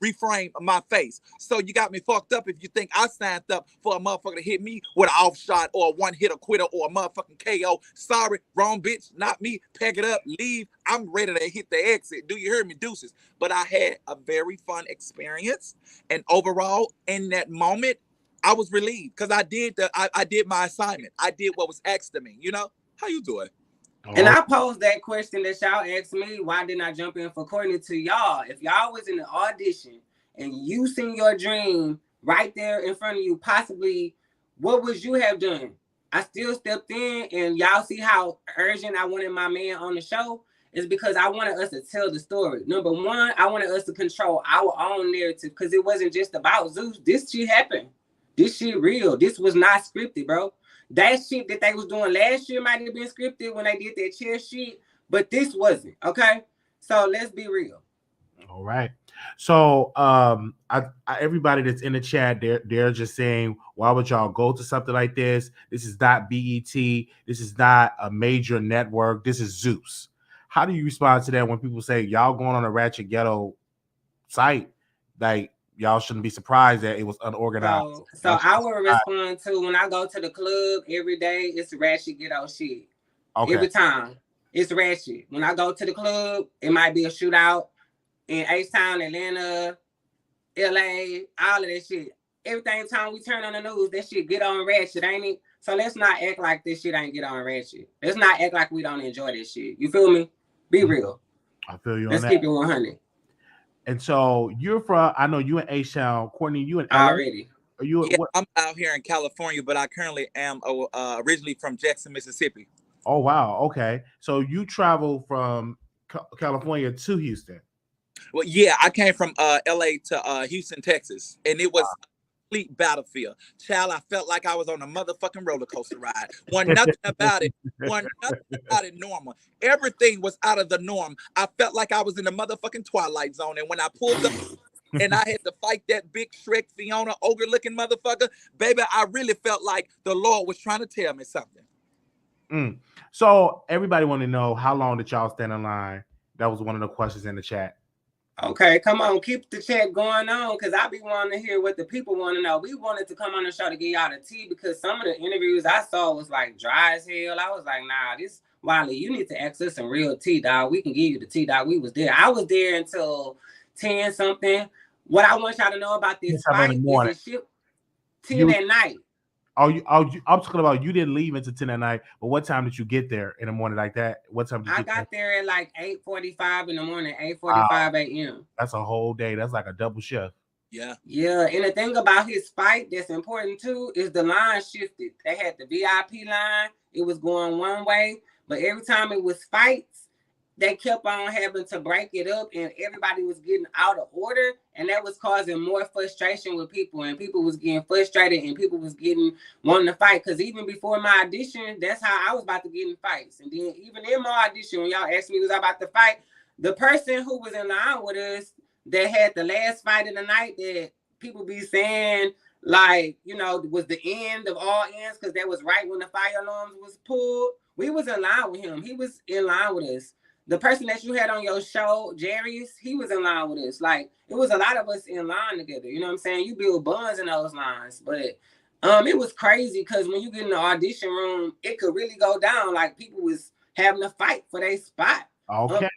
reframe my face. So you got me fucked up if you think I signed up for a motherfucker to hit me with an off shot or a one hit quitter or a motherfucking KO. Sorry, wrong bitch, not me. Pack it up, leave. I'm ready to hit the exit. Do you hear me? Deuces. But I had a very fun experience, and overall in that moment, I was relieved because I did my assignment. I did what was asked of me. You know, how you doing? And I posed that question that y'all asked me, why didn't I jump in for Courtney, to y'all? If y'all was in the audition and you seen your dream right there in front of you, possibly, what would you have done? I still stepped in, and y'all see how urgent I wanted my man on the show is because I wanted us to tell the story. Number one, I wanted us to control our own narrative because it wasn't just about Zeus. This shit happened. This shit real. This was not scripted, bro. That shit that they was doing last year might have been scripted when they did that chair shit, but this wasn't, okay? So let's be real. All right. So everybody that's in the chat, they're just saying, why would y'all go to something like this? This is not BET. This is not a major network. This is Zeus. How do you respond to that when people say y'all going on a Ratchet Ghetto site? Like, y'all shouldn't be surprised that it was unorganized. So I would respond to, when I go to the club every day, it's Ratchet Ghetto shit. Okay. Every time. It's ratchet. When I go to the club, it might be a shootout in H-Town, Atlanta, LA, all of that shit. Every time we turn on the news, that shit get on ratchet, ain't it? So let's not act like this shit ain't get on ratchet. Let's not act like we don't enjoy this shit. You feel me? Be real. I feel you on Let's that. keep it 100. And so you're from, I know you in H-Town. Courtney, you in LA? Already. Are you? Yeah, I'm out here in California, but I currently am originally from Jackson, Mississippi. Oh, wow. Okay. So you travel from California to Houston. Well, yeah, I came from LA to Houston, Texas, and it was a complete battlefield. Child, I felt like I was on a motherfucking roller coaster ride. Nothing about it normal. Everything was out of the norm. I felt like I was in the motherfucking Twilight Zone, and when I pulled up and I had to fight that big Shrek Fiona ogre-looking motherfucker, baby, I really felt like the Lord was trying to tell me something. So everybody want to know, how long did y'all stand in line? That was one of the questions in the chat. Okay, come on, keep the chat going on, because I be wanting to hear what the people want to know. We wanted to come on the show to get y'all the tea, because some of the interviews I saw was like dry as hell. I was like, nah, this Wiley, you need to ask us some real tea, dog. We can give you the tea, dog. We was there. I was there until 10 something. What I want y'all to know about this fight is it shipped 10 at night. I'm talking about, you didn't leave until 10 at night, but what time did you get there in the morning like that? What time did you get there? I got there at like 8:45 in the morning, 8:45 a.m. That's a whole day. That's like a double shift. Yeah. Yeah, and the thing about his fight that's important too is the line shifted. They had the VIP line. It was going one way, but every time it was fights, they kept on having to break it up, and everybody was getting out of order, and that was causing more frustration with people, and people was getting frustrated, and people was wanting to fight, because even before my audition, that's how I was about to get in fights. And then even in my audition, when y'all asked me was I about to fight, the person who was in line with us that had the last fight of the night, that people be saying, like, you know, was the end of all ends, because that was right when the fire alarms was pulled. We was in line with him. He was in line with us. The person that you had on your show, Jarius, he was in line with us. Like, it was a lot of us in line together. You know what I'm saying? You build bonds in those lines. But it was crazy, because when you get in the audition room, it could really go down. Like, people was having to fight for their spot. Okay.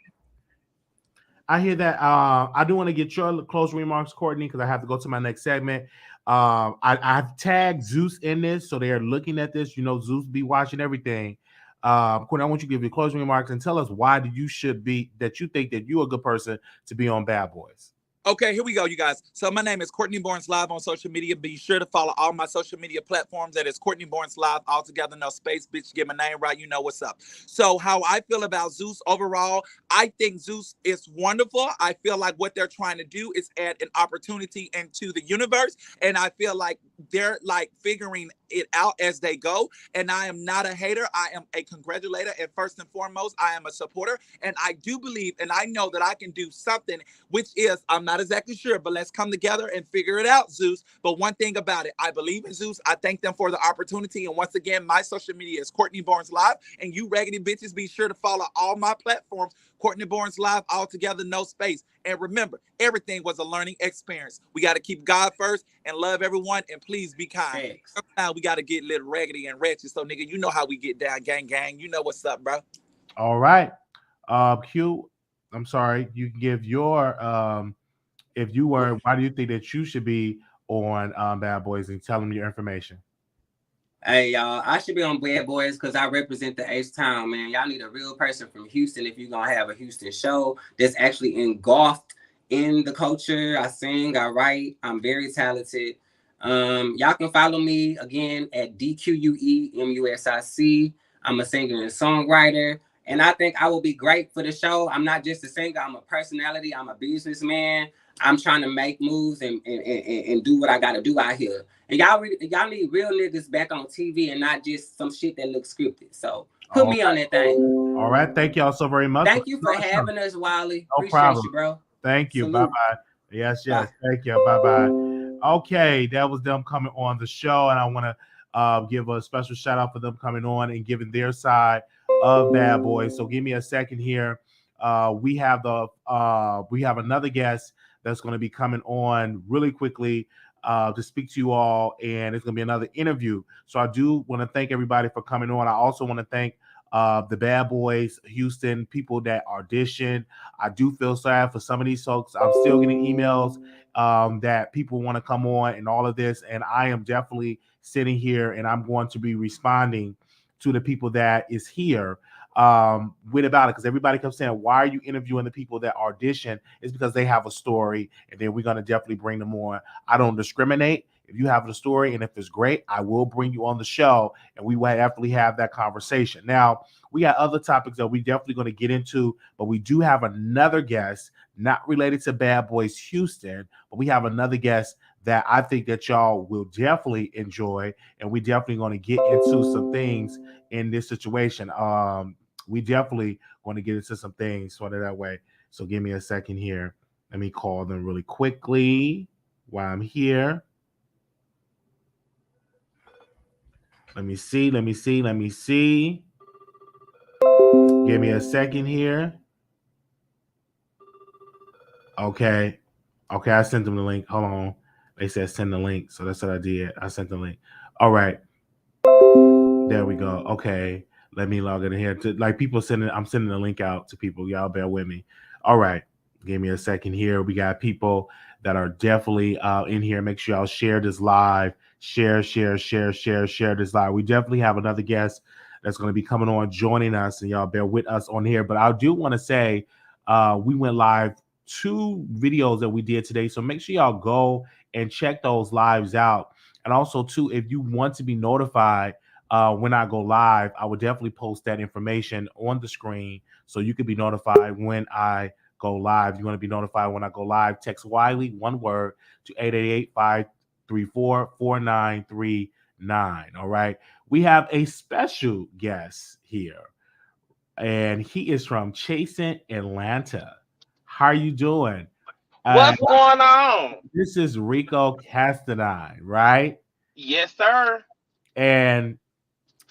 I hear that. I do want to get your closing remarks, Courtney, because I have to go to my next segment. I've tagged Zeus in this, so they are looking at this. You know, Zeus be watching everything. Courtney, I want you to give your closing remarks and tell us why you think that you're a good person to be on Bad Boys. Okay, here we go, you guys. So my name is Courtney Barnes Live on social media. Be sure to follow all my social media platforms. That is Courtney Barnes Live, all together, no space. Bitch, get my name right. You know what's up. So how I feel about Zeus overall, I think Zeus is wonderful. I feel like what they're trying to do is add an opportunity into the universe. And I feel like they're like figuring it out as they go. And I am not a hater. I am a congratulator. And first and foremost, I am a supporter. And I do believe, and I know that I can do something, which is, I'm not exactly sure, but let's come together and figure it out, Zeus. But one thing about it, I believe in Zeus. I thank them for the opportunity. And once again, my social media is Courtney Barnes Live. And you raggedy bitches, be sure to follow all my platforms, Courtney Barnes Live, all together, no space. And remember, everything was a learning experience. We got to keep God first and love everyone, and please be kind. Sometimes we got to get a little raggedy and ratchet. So, nigga, you know how we get down, gang, gang. You know what's up, bro. All right. Q, I'm sorry. You can give your, why do you think that you should be on Bad Boys, and tell them your information? Hey, y'all, I should be on Bad Boys because I represent the H-Town, man. Y'all need a real person from Houston if you're going to have a Houston show that's actually engulfed in the culture. I sing, I write, I'm very talented. Y'all can follow me, again, at DQUEMUSIC. I'm a singer and songwriter, and I think I will be great for the show. I'm not just a singer. I'm a personality. I'm a businessman. I'm trying to make moves and do what I got to do out here. And y'all need real niggas back on TV and not just some shit that looks scripted. So put me on that thing. All right. Thank y'all so very much. Thank you for having us, Wiley. No Appreciate problem. you, bro. Thank you. Salute. Bye-bye. Yes. Bye. Thank you. Bye-bye. Okay, that was them coming on the show, and I want to give a special shout out for them coming on and giving their side of Bad Boys. So give me a second here. We have another guest that's going to be coming on really quickly to speak to you all, and it's going to be another interview. So I do want to thank everybody for coming on. I also want to thank the Bad Boys Houston people that auditioned. I do feel sad for some of these folks. I'm still getting emails that people want to come on and all of this, and I am definitely sitting here and I'm going to be responding to the people that is here with about it, because everybody kept saying, why are you interviewing the people that audition? It's because they have a story, and then we're going to definitely bring them on. I don't discriminate. If you have a story and if it's great, I will bring you on the show, and we will definitely have that conversation. Now, we got other topics that we definitely going to get into, but we do have another guest, not related to Bad Boys Houston, but we have another guest that I think that y'all will definitely enjoy, and we definitely going to get into some things in this situation. We definitely going to get into some things sort of that way. So give me a second here. Let me call them really quickly while I'm here. Let me see. Give me a second here. Okay, I sent them the link. Hold on. They said send the link, so that's what I did. I sent the link. All right. There we go. Okay. Let me log in here. I'm sending the link out to people. Y'all bear with me. All right. Give me a second here. We got people that are definitely in here. Make sure y'all share this live. Share this live. We definitely have another guest that's going to be coming on, joining us, and y'all bear with us on here. But I do want to say we went live 2 videos that we did today. So make sure y'all go and check those lives out. And also, too, if you want to be notified when I go live, I would definitely post that information on the screen so you could be notified when I go live. You want to be notified when I go live, text Wiley, one word, to 888-534-4939. All right. We have a special guest here, and he is from Chasing Atlanta. How are you doing? What's going on? This is Rico Cassadine, right? Yes, sir. And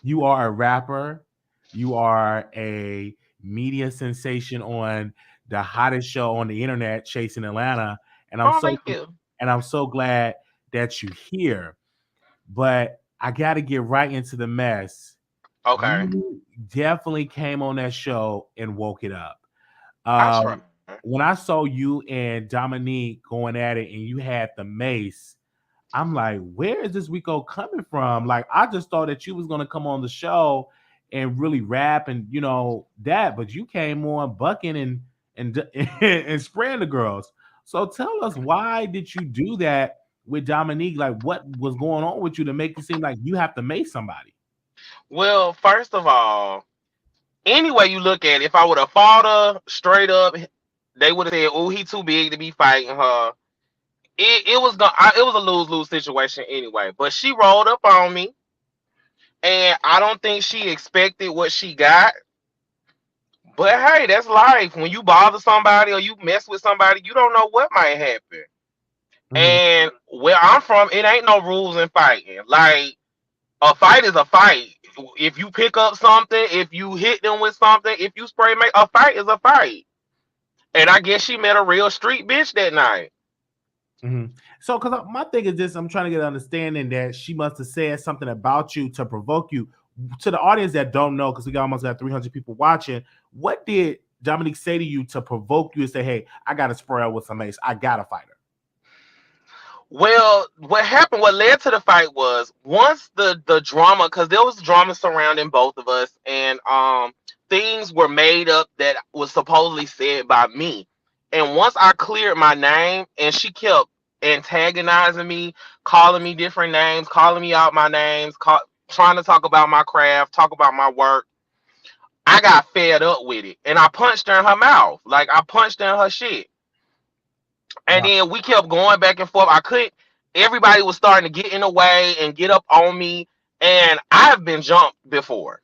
you are a rapper. You are a media sensation on the hottest show on the internet, Chasing Atlanta. And I'm so glad that you're here. But I got to get right into the mess. Okay. You definitely came on that show and woke it up. When I saw you and Dominique going at it and you had the mace, I'm like, where is this Rico coming from? Like, I just thought that you was going to come on the show and really rap and, that. But you came on bucking and spraying the girls. So tell us, why did you do that with Dominique? Like, what was going on with you to make it seem like you have to mace somebody? Well, first of all, any way you look at it, if I would have fought her straight up, they would have said, "Oh, he too big to be fighting her." It was a lose-lose situation anyway. But she rolled up on me, and I don't think she expected what she got. But hey, that's life. When you bother somebody or you mess with somebody, you don't know what might happen. Mm-hmm. And where I'm from, it ain't no rules in fighting. Like, a fight is a fight. If you pick up something, if you hit them with something, if you spray make, a fight is a fight. And I guess she met a real street bitch that night. Mm-hmm. So, because my thing is this, I'm trying to get an understanding that she must have said something about you to provoke you. To the audience that don't know, because we almost got 300 people watching, what did Dominique say to you to provoke you and say, hey, I got to spray her with some mace, I got to fight her? Well, what led to the fight was once the drama, because there was drama surrounding both of us, and things were made up that was supposedly said by me. And once I cleared my name, and she kept antagonizing me, calling me different names, calling me out my names, trying to talk about my craft, talk about my work, I got fed up with it. And I punched her in her mouth. Like, I punched her in her shit. And then we kept going back and forth. Everybody was starting to get in the way and get up on me. And I've been jumped before.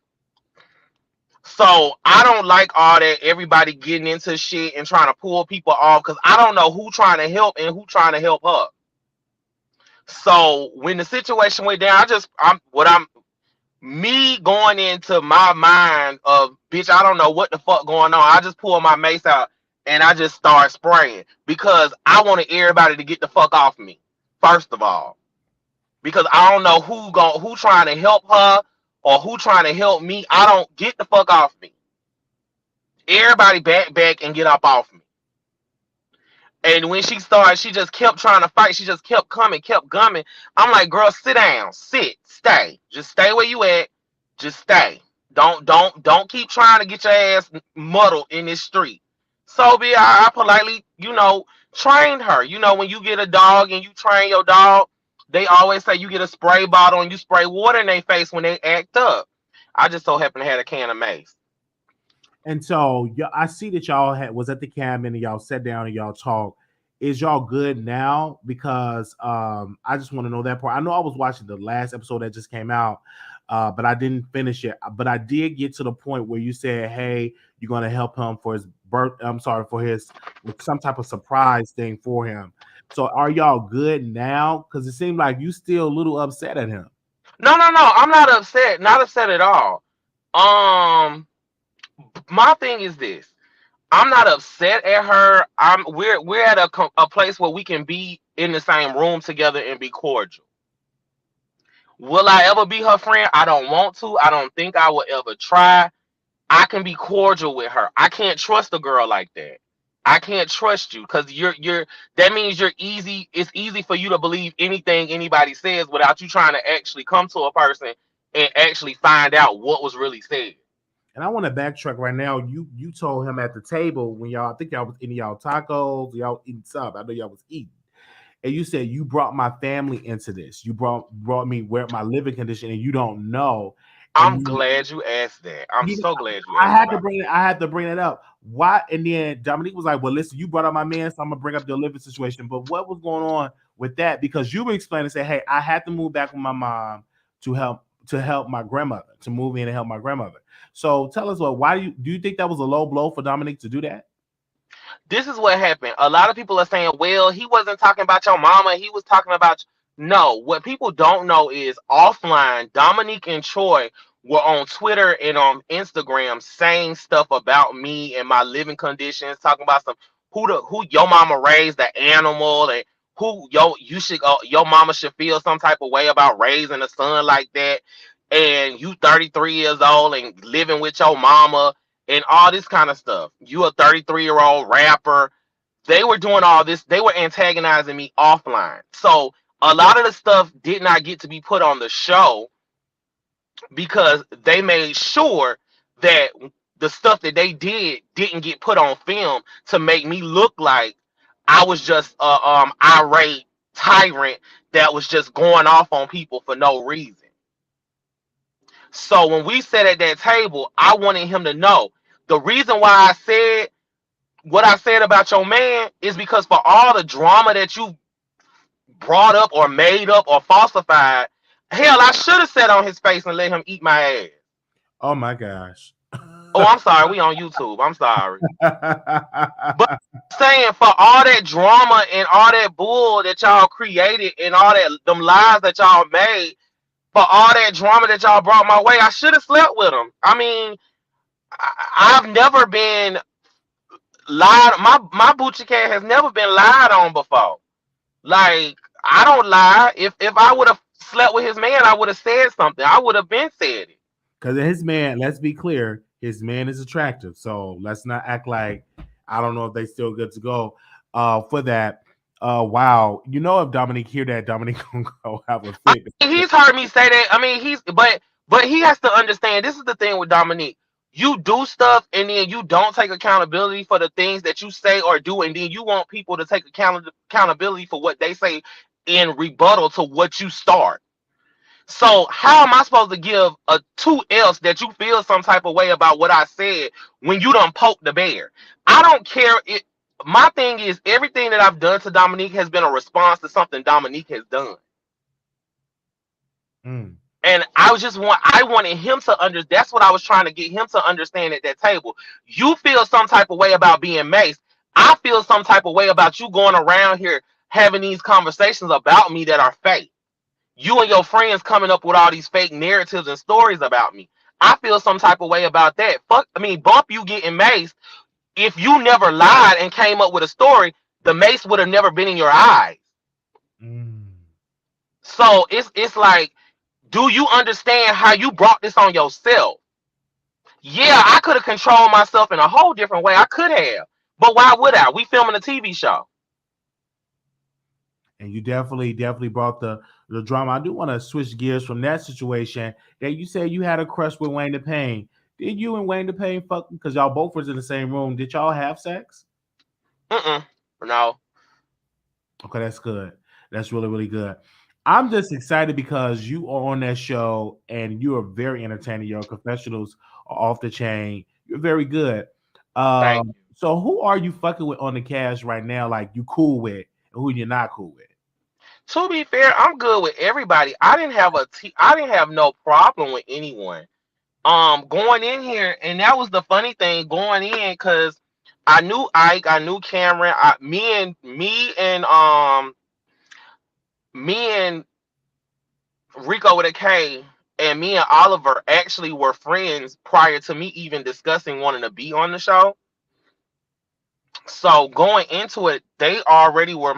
So I don't like all that everybody getting into shit and trying to pull people off because I don't know who trying to help and who trying to help her. So when the situation went down, I'm me going into my mind of bitch, I don't know what the fuck going on. I just pull my mace out and I just start spraying because I wanted everybody to get the fuck off me. First of all, because I don't know who trying to help her or who trying to help me. I don't get the fuck off me. Everybody back and get up off me. And when she started, she just kept trying to fight. She just kept coming, kept gumming. I'm like, girl, sit down, stay. Just stay where you at. Just stay. Don't keep trying to get your ass muddled in this street. So I politely, trained her. When you get a dog and you train your dog, they always say you get a spray bottle and you spray water in their face when they act up. I just so happen to have a can of mace. And so I see that y'all was at the cabin and y'all sat down and y'all talked. Is y'all good now? Because I just want to know that part. I know I was watching the last episode that just came out, but I didn't finish it. But I did get to the point where you said, "Hey, you're going to help him for his birth. I'm sorry, for his some type of surprise thing for him." So are y'all good now? Because it seemed like you still a little upset at him. No. I'm not upset. Not upset at all. My thing is this. I'm not upset at her. We're at a place where we can be in the same room together and be cordial. Will I ever be her friend? I don't want to. I don't think I will ever try. I can be cordial with her. I can't trust a girl like that. I can't trust you because that means you're easy. It's easy for you to believe anything anybody says without you trying to actually come to a person and actually find out what was really said. And I want to backtrack right now. You told him at the table when I think y'all was eating y'all tacos, y'all eating something. I know y'all was eating. And you said you brought my family into this. You brought me where my living condition, and you don't know. I'm glad you asked that. I'm so glad you asked I had to bring it up. Why? And then Dominique was like, "Well, listen, you brought up my man, so I'm gonna bring up the living situation." But what was going on with that? Because you were explaining and say, "Hey, I had to move back with my mom to help my grandmother, to move in and help my grandmother." So tell us why do you think that was a low blow for Dominique to do that? This is what happened. A lot of people are saying, well, he wasn't talking about your mama. He was talking about. No, what people don't know is offline, Dominique and Troy were on Twitter and on Instagram saying stuff about me and my living conditions, talking about who your mama raised the animal and who your mama should feel some type of way about raising a son like that. And you 33 years old and living with your mama and all this kind of stuff. You a 33-year-old rapper. They were doing all this. They were antagonizing me offline. So a lot of the stuff did not get to be put on the show because they made sure that the stuff that they didn't get put on film to make me look like I was just irate tyrant that was just going off on people for no reason. So when we sat at that table, I wanted him to know the reason why I said what I said about your man is because for all the drama that you brought up or made up or falsified, hell, I should have sat on his face and let him eat my ass. Oh my gosh. Oh, I'm sorry. We on YouTube. I'm sorry. But I'm saying for all that drama and all that bull that y'all created and all that them lies that y'all made, for all that drama that y'all brought my way, I should have slept with him. I mean, I've never been lied. My Boochie cat has never been lied on before. Like, I don't lie. If I would have slept with his man, I would have said something. I would have been said it. Because his man, let's be clear, his man is attractive. So let's not act like I don't know if they still good to go for that. Wow. If Dominique hear that, Dominique gonna go have a fit. He's heard me say that. I mean, but he has to understand. This is the thing with Dominique. You do stuff and then you don't take accountability for the things that you say or do, and then you want people to take accountability for what they say in rebuttal to what you start. So how am I supposed to give a 2 else that you feel some type of way about what I said when you done poked the bear? I don't care. My thing is everything that I've done to Dominique has been a response to something Dominique has done. And I wanted him to that's what I was trying to get him to understand at that table. You feel some type of way about being maced. I feel some type of way about you going around here having these conversations about me that are fake. You and your friends coming up with all these fake narratives and stories about me. I feel some type of way about that. Bump you getting maced. If you never lied and came up with a story, the mace would have never been in your eyes. Mm. So it's like, do you understand how you brought this on yourself? Yeah, I could have controlled myself in a whole different way. I could have. But why would I? We filming a TV show. And you definitely brought the drama. I do want to switch gears from that situation that you said you had a crush with Wayne the Pain. Did you and Wayne the Pain fuck? Because y'all both was in the same room. Did y'all have sex? No. Okay, that's good. That's really, really good. I'm just excited because you are on that show and you are very entertaining. Your confessionals are off the chain. You're very good. Thank you. So who are you fucking with on the cast right now? Like you cool with, and who you're not cool with? To be fair, I'm good with everybody. I didn't have no problem with anyone. Going in here, and that was the funny thing going in, because I knew Ike, I knew Cameron, me and Rico with a K, and me and Oliver actually were friends prior to me even discussing wanting to be on the show. So going into it, they already were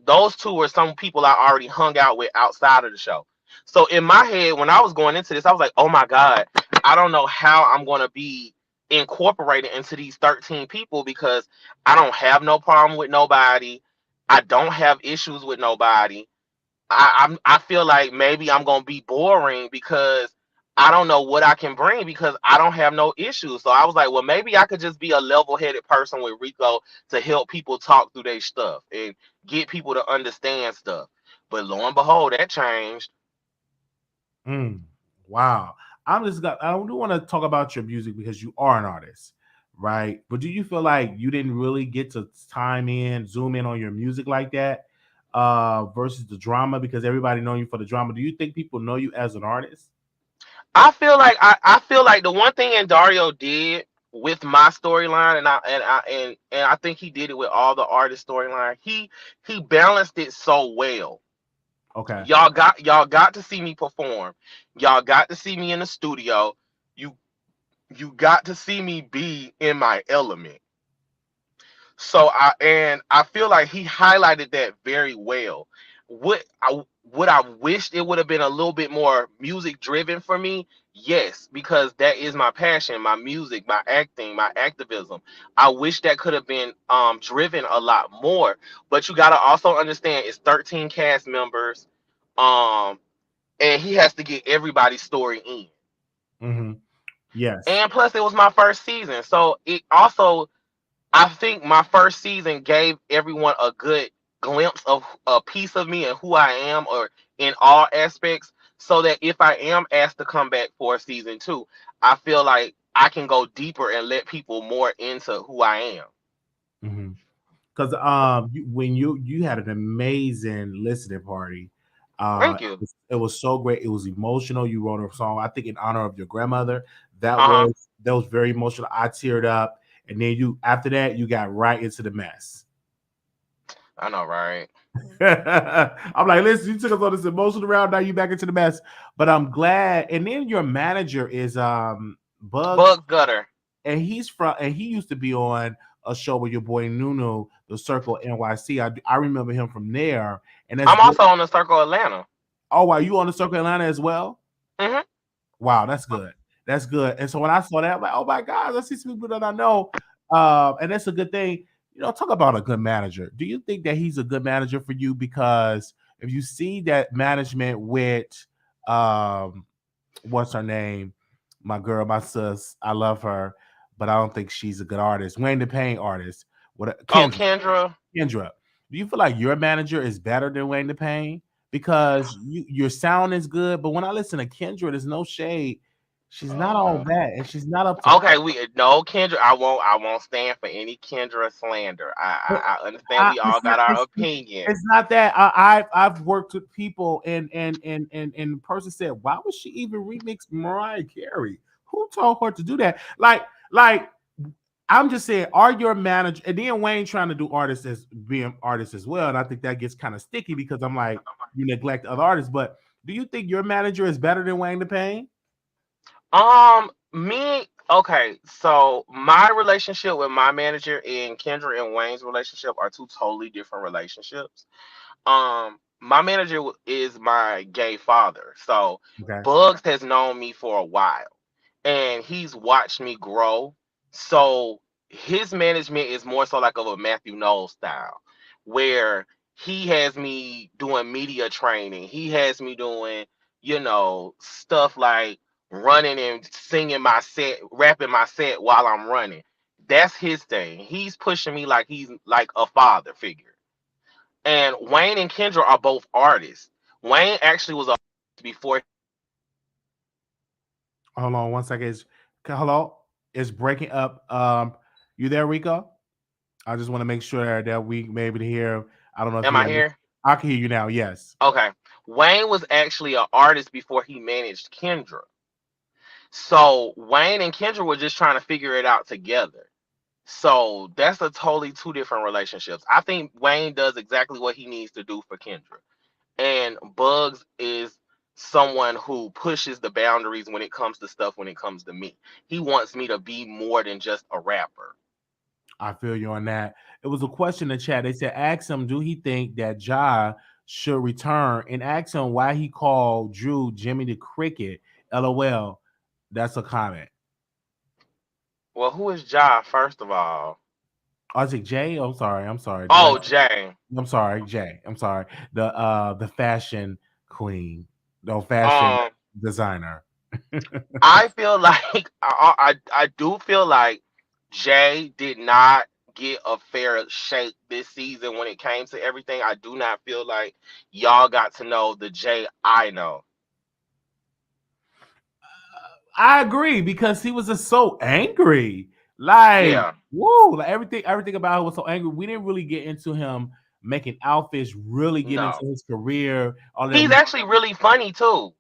those two were some people I already hung out with outside of the show. So in my head, when I was going into this, I was like, oh my God, I don't know how I'm going to be incorporated into these 13 people, because I don't have no problem with nobody. I don't have issues with nobody. I feel like maybe I'm gonna be boring because I don't know what I can bring, because I don't have no issues. So I was like, well, maybe I could just be a level-headed person with Rico to help people talk through their stuff and get people to understand stuff. But lo and behold, that changed. Wow. I do want to talk about your music because you are an artist, right? But do you feel like you didn't really get to zoom in on your music like that, versus the drama, because everybody know you for the drama? Do you think people know you as an artist? I feel like the one thing Dario did with my storyline, and I think he did it with all the artist storyline. He balanced it so well. Okay. Y'all got to see me perform. Y'all got to see me in the studio. You got to see me be in my element. So I feel like he highlighted that very well. What I wished it would have been a little bit more music driven for me. Yes, because that is my passion, my music, my acting, my activism. I wish that could have been driven a lot more. But you gotta also understand it's 13 cast members, and he has to get everybody's story in. Mm-hmm. Yes. And plus, it was my first season, so it also, I think my first season gave everyone a good glimpse of a piece of me and who I am, or in all aspects, so that if I am asked to come back for season 2, I feel like I can go deeper and let people more into who I am. Mm-hmm. Because when you had an amazing listening party. Thank you. It was so great. It was emotional. You wrote a song, I think, in honor of your grandmother. That was very emotional. I teared up, and then after that you got right into the mess. I know, right? I'm like, listen, you took us on this emotional round. Now you back into the mess, but I'm glad. And then your manager is Bug Gutter, and he used to be on a show with your boy Nunu, the Circle NYC. I remember him from there. And I'm also on the Circle Atlanta. Oh, wow, you on the Circle Atlanta as well? Mm-hmm. Wow, that's good. That's good. And so when I saw that, I'm like, oh my God, I see some people that I know. And that's a good thing. Talk about a good manager. Do you think that he's a good manager for you? Because if you see that management with what's her name? My girl, my sis, I love her, but I don't think she's a good artist. Wayne the Pain artist. Kendra. Kendra. Do you feel like your manager is better than Wayne the Pain? Because your sound is good, but when I listen to Kendra, there's no shade. She's not all that, and she's not up to. Okay, no Kendra. I won't stand for any Kendra slander. I understand we all got our opinion. It's not that. I've worked with people, and the person said, "Why would she even remix Mariah Carey? Who told her to do that?" Like I'm just saying, are your manager? And then Wayne trying to do artists as being artists as well, and I think that gets kind of sticky because I'm like, you neglect other artists. But do you think your manager is better than Wayne the Pain? Okay, so my relationship with my manager and Kendra and Wayne's relationship are two totally different relationships. My manager is my gay father, so Okay. Bugs has known me for a while, and he's watched me grow. So his management is more so like of a Matthew Knowles style, where he has me doing media training. He has me doing, stuff like running and singing my set, rapping my set while I'm running. That's his thing. He's pushing me like he's like a father figure. And Wayne and Kendra are both artists. Wayne actually was a before. Hold on 1 second. Hello, it's breaking up. You there, Rico? I just want to make sure that we may be able to hear. I don't know if Am you I here? I can hear you now. Yes. Okay. Wayne was actually an artist before he managed Kendra. So Wayne and Kendra were just trying to figure it out together. So that's a totally two different relationships. I think Wayne does exactly what he needs to do for Kendra. And Bugs is someone who pushes the boundaries when it comes to stuff, when it comes to me. He wants me to be more than just a rapper. I feel you on that. It was a question in the chat. They said, ask him, do he think that Ja should return? And ask him why he called Drew Jimmy the Cricket. LOL. That's a comment. Well, who is Ja, first of all? I was like, Jay? I'm sorry. Oh, Jay. I'm sorry, Jay. I'm sorry. The fashion queen. The fashion designer. I feel like I do feel like Jay did not get a fair shake this season when it came to everything. I do not feel like y'all got to know the Jay I know. I agree because he was just so angry. Like, yeah. Woo, like everything about him was so angry. We didn't really get into him making outfits, really get into his career. All that. He's actually really funny too.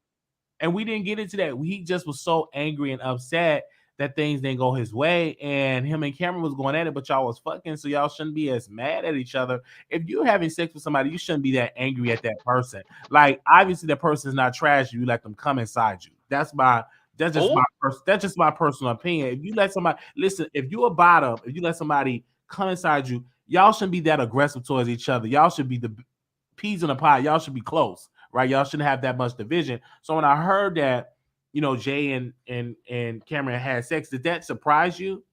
And we didn't get into that. He just was so angry and upset that things didn't go his way. And him and Cameron was going at it, but y'all was fucking, so y'all shouldn't be as mad at each other. If you're having sex with somebody, you shouldn't be that angry at that person. Like, obviously, that person's not trash. You let them come inside you. That's just my personal opinion. If you let somebody listen, if you a bottom, if you let somebody come inside you, y'all shouldn't be that aggressive towards each other. Y'all should be the peas in a pie. Y'all should be close, right? Y'all shouldn't have that much division. So when I heard that, Jay and Cameron had sex, did that surprise you?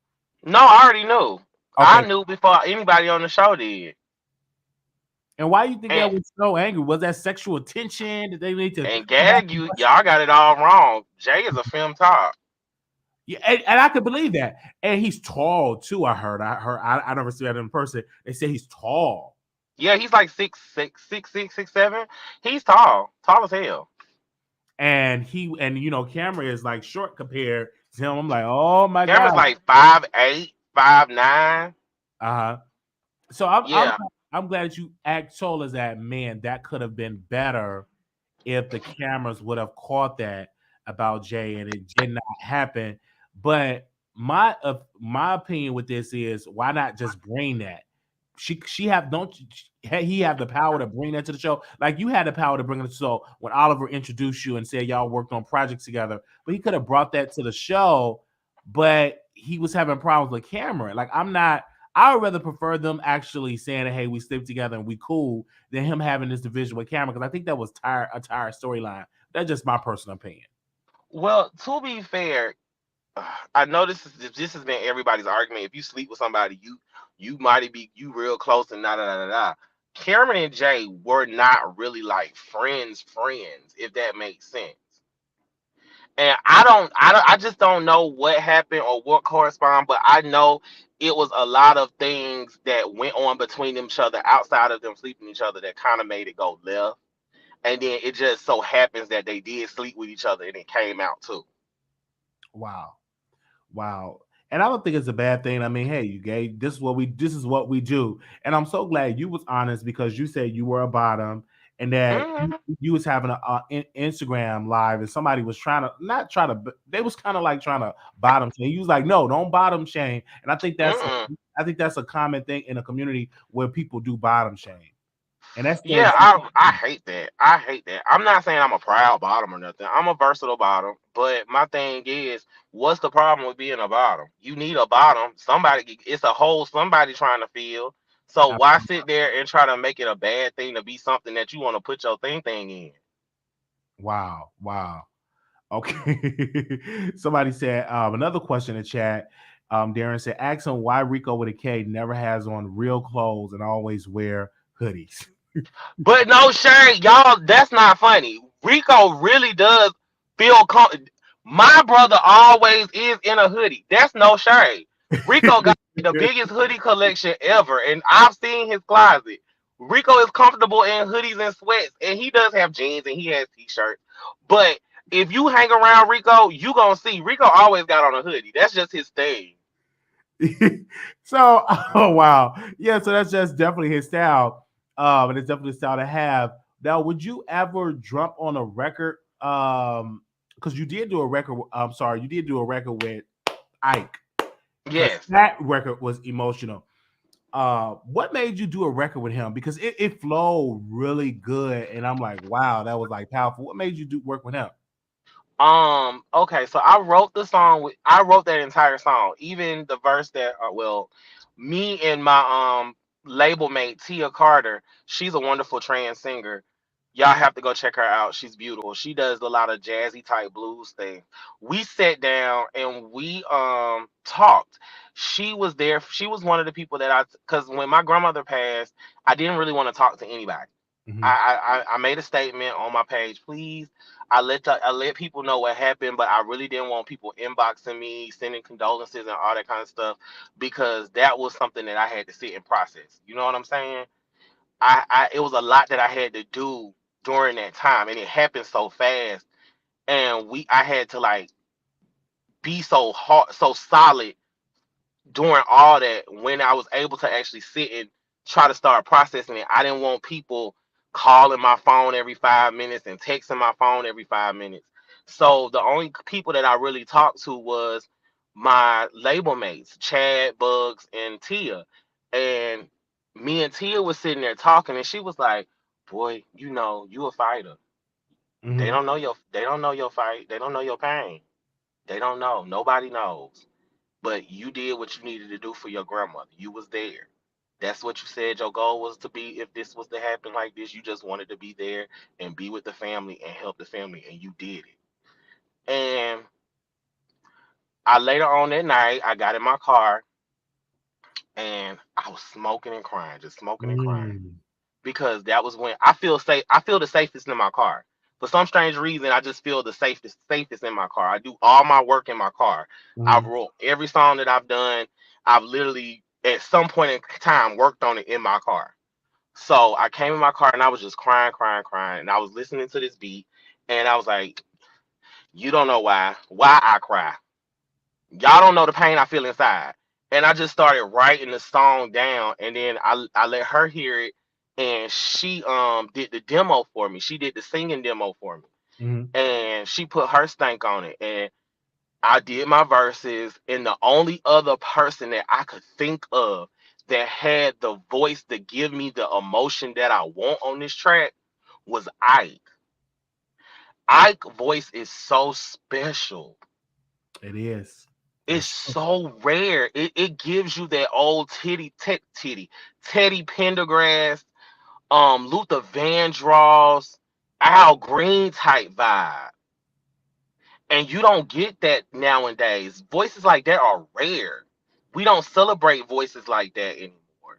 No, I already knew. Okay. I knew before anybody on the show did. And why do you think that was so angry? Was that sexual tension? Did they need to? And gag you? Y'all got it all wrong. Jay is a film top. Yeah, and I could believe that. And he's tall too. I never see that in person. They say he's tall. Yeah, he's like 6'6", 6'7". He's tall as hell. And Cameron is like short compared to him. I'm like, oh my God. Cameron's like 5'8", 5'9". So I'm glad that you told us that, man, that could have been better if the cameras would have caught that about Jay, and it did not happen. But my opinion with this is, why not just bring that? He have the power to bring that to the show? Like, you had the power to bring it to the show when Oliver introduced you and said y'all worked on projects together, but he could have brought that to the show, but he was having problems with Cameron. Like, I would rather prefer them actually saying, hey, we sleep together and we cool, than him having this division with Cameron, because I think that was a tired storyline. That's just my personal opinion. Well, to be fair, I know this has been everybody's argument. If you sleep with somebody, you might be real close and da. Cameron and Jay were not really like friends, if that makes sense. And I just don't know what happened or what corresponded, but I know it was a lot of things that went on between each other outside of them sleeping with each other that kind of made it go left. And then it just so happens that they did sleep with each other and it came out too. Wow. And I don't think it's a bad thing. I mean, hey, you gay. This is what we do. And I'm so glad you was honest because you said you were a bottom and that you was having a Instagram live and somebody was they was kind of like trying to bottom shame. You was like, no, don't bottom shame. And I think that's a common thing in a community where people do bottom shame. And that's Yeah, I hate that. I hate that. I'm not saying I'm a proud bottom or nothing. I'm a versatile bottom. But my thing is, what's the problem with being a bottom? You need a bottom. It's a hole somebody trying to fill. So why sit there and try to make it a bad thing to be something that you want to put your thing in? Wow. Okay. Somebody said another question in the chat. Darren said, ask him why Rico with a K never has on real clothes and always wear hoodies. But no shirt, y'all. That's not funny. Rico really does feel my brother always is in a hoodie. That's no shirt. Rico got the biggest hoodie collection ever, and I've seen his closet. Rico is comfortable in hoodies and sweats, and he does have jeans and he has t-shirts. But if you hang around Rico, you gonna see Rico always got on a hoodie. That's just his thing. So, oh wow, yeah. So that's just definitely his style, and it's definitely a style to have. Now, would you ever jump on a record? Because you did do a record. I'm sorry, you did do a record with Ike. Yes, that record was emotional. What made you do a record with him? Because it flowed really good, and I'm like, wow, that was like powerful. What made you do work with him? Okay, so I wrote that entire song, even the verse that me and my label mate Tia Carter, she's a wonderful trans singer. Y'all have to go check her out. She's beautiful. She does a lot of jazzy type blues things. We sat down and we talked. She was there. She was one of the people that because when my grandmother passed, I didn't really want to talk to anybody. Mhm. I made a statement on my page, please. I let people know what happened, but I really didn't want people inboxing me, sending condolences and all that kind of stuff, because that was something that I had to sit and process. You know what I'm saying? It was a lot that I had to do during that time, and it happened so fast, and I had to like be so hard, so solid during all that. When I was able to actually sit and try to start processing it, I didn't want people calling my phone every 5 minutes and texting my phone every 5 minutes. So the only people that I really talked to was my label mates, Chad, Bugs, and Tia. And me and Tia was sitting there talking, and she was like, boy, you a fighter. Mhm. They don't know your fight. They don't know your pain. They don't know. Nobody knows. But you did what you needed to do for your grandmother. You was there. That's what you said your goal was to be. If this was to happen like this, you just wanted to be there and be with the family and help the family, and you did it. And I later on that night, I got in my car and I was smoking and crying, just smoking and crying, Mm. because that was when I feel safe. I feel the safest in my car. For some strange reason, I just feel the safest in my car. I do all my work in my car. I've Mhm. wrote every song that I've done. I've literally at some point in time worked on it in my car. So I came in my car and I was just crying, crying, crying. And I was listening to this beat and I was like, you don't know why I cry. Y'all don't know the pain I feel inside. And I just started writing the song down, and then I let her hear it, and she did the demo for me. She did the singing demo for me, Mhm. and she put her stank on it, and I did my verses. And the only other person that I could think of that had the voice to give me the emotion that I want on this track was Ike. Ike's voice is so special. It is. It's That's so rare. It gives you that old Teddy Pendergrass, Luther Vandross, Al Green type vibe. And you don't get that nowadays. Voices like that are rare. We don't celebrate voices like that anymore.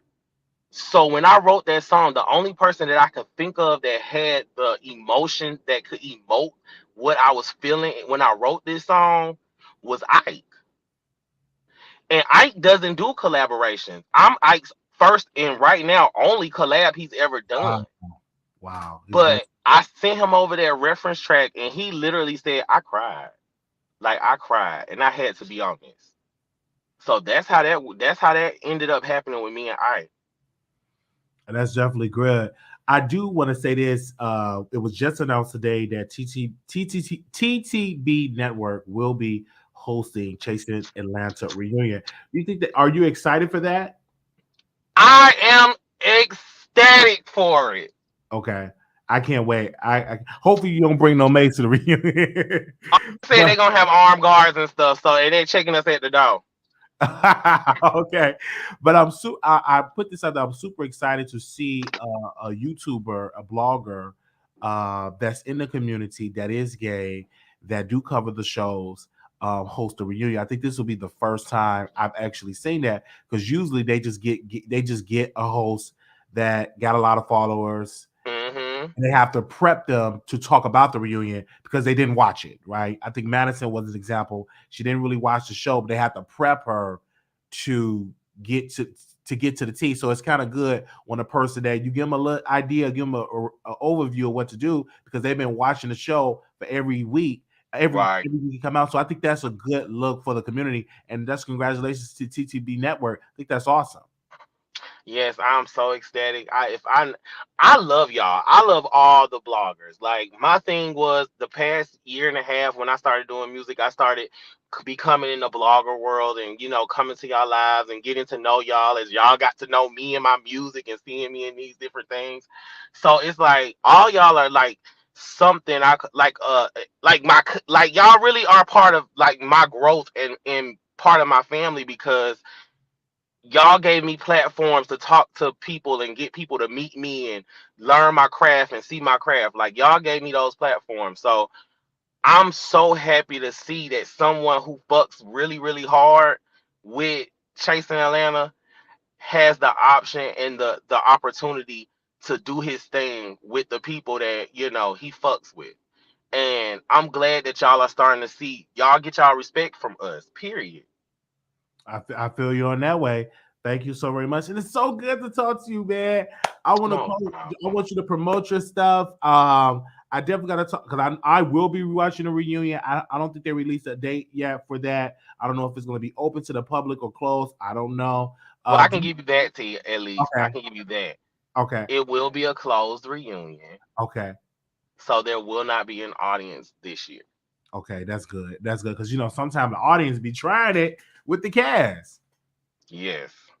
So when I wrote that song, the only person that I could think of that had the emotion that could emote what I was feeling when I wrote this song was Ike. And Ike doesn't do collaborations. I'm Ike's first and right now only collab he's ever done. wow. Wow. It's But I sent him over that reference track and he literally said, I cried. Like I cried, and I had to be honest. So that's how that ended up happening with me and I. And that's definitely good. I do want to say this. It was just announced today that TTB Network will be hosting Chasing Atlanta reunion. You think that? Are you excited for that? I am ecstatic for it. Okay, I can't wait. I hopefully you don't bring no mates to the reunion. Say But they're gonna have armed guards and stuff, so and they checking us at the door. okay, but I put this out there. I'm super excited to see a YouTuber, a blogger that's in the community that is gay, that do cover the shows, host a reunion. I think this will be the first time I've actually seen that, because usually they just get a host that got a lot of followers, Hmm. and they have to prep them to talk about the reunion because they didn't watch it, right? I think Madison was an example. She didn't really watch the show, but they had to prep her to get to the T. So it's kind of good when a person that you give them a little idea, give them a overview of what to do, because they've been watching the show for every week. Right. Every week you come out. So I think that's a good look for the community. And that's congratulations to TTB Network. I think that's awesome. Yes, I'm so ecstatic. I love y'all. I love all the bloggers. Like my thing was the past year and a half when I started doing music, I started becoming in the blogger world and coming to y'all lives and getting to know y'all as y'all got to know me and my music and seeing me in these different things. So it's like all y'all are like something like like y'all really are part of like my growth and part of my family because y'all gave me platforms to talk to people and get people to meet me and learn my craft and see my craft. Like y'all gave me those platforms. So I'm so happy to see that someone who fucks really, really hard with Chasing Atlanta has the option and the opportunity to do his thing with the people that, he fucks with. And I'm glad that y'all are starting to see y'all get y'all respect from us, period. I feel you on that way. Thank you so very much, and it's so good to talk to you, man. I want to No call. I problem. want you to promote your stuff. I definitely got to talk, because I will be rewatching the reunion. I don't think they released a date yet for that. I don't know if it's going to be open to the public or closed. I don't know. Well, I can Do give you that to you at least. I okay, can give you that. okay, It will be a closed reunion, okay, so there will not be an audience this year. okay. That's good. That's good, because sometimes the audience be trying it with the cast. Yes. So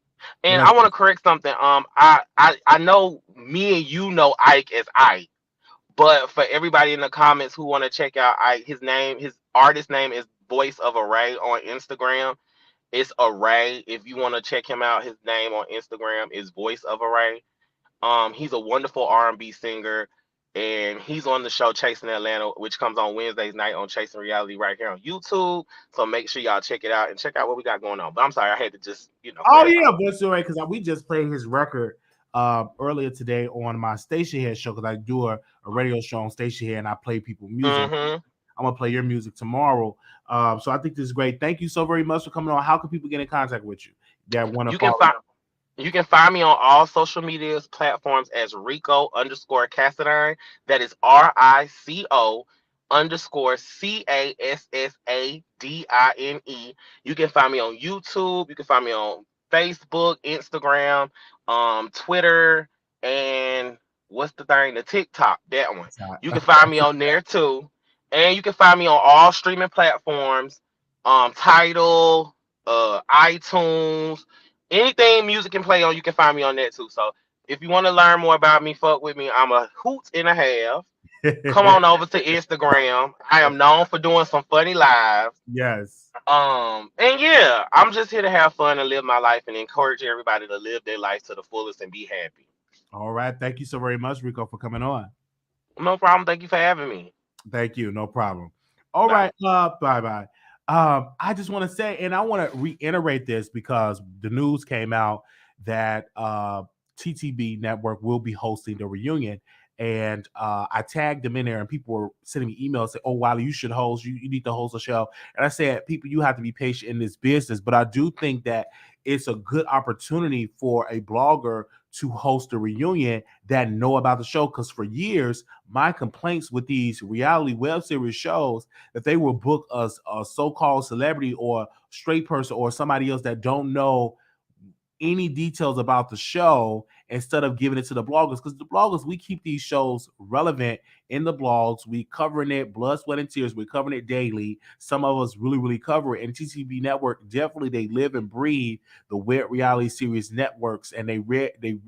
And that's I want to correct something. I know me and you know Ike as Ike, but for everybody in the comments who want to check out Ike, his artist name is Voice of Array on Instagram. It's Array. If you want to check him out, his name on Instagram is Voice of Array. He's a wonderful R&B singer, and he's on the show Chasing Atlanta, which comes on Wednesdays night on Chasing Reality right here on YouTube. So make sure y'all check it out and check out what we got going on. But I'm sorry, I had to just Oh clarify. yeah, but right, because we just played his record earlier today on my Station Head show, because I do a radio show on Station Head and I play people music. Hmm. I'm gonna play your music tomorrow. So I think this is great. Thank you so very much for coming on. How can people get in contact with you that want to You can follow? find you can find me on all social media platforms as Rico_Cassadine. That is RICO_CASSADINE. You can find me on YouTube. You can find me on Facebook, Instagram, Twitter, and what's the thing? The TikTok, that one. You can find me on there too. And you can find me on all streaming platforms, Tidal, iTunes, anything music can play on, you can find me on that too. So if you want to learn more about me, fuck with me. I'm a hoot and a half. Come on over to Instagram. I am known for doing some funny lives. Yes. And yeah, I'm just here to have fun and live my life and encourage everybody to live their life to the fullest and be happy. All right. Thank you so very much, Rico, for coming on. No problem. Thank you for having me. Thank you. No problem. All Bye. right. Bye bye. I just want to say, and I want to reiterate this, because the news came out that TTB Network will be hosting the reunion. And I tagged them in there, and people were sending me emails saying, "Oh, Wiley, you should host. You need to host a show." And I said, "People, you have to be patient in this business." But I do think that it's a good opportunity for a blogger to host a reunion that know about the show. Because for years, my complaints with these reality web series shows that they will book a so-called celebrity or straight person or somebody else that don't know any details about the show instead of giving it to the bloggers, because the bloggers, we keep these shows relevant in the blogs. We covering it blood, sweat, and tears. We're covering it daily. Some of us really cover it. And TTB Network, definitely, they live and breathe the web reality series networks, and they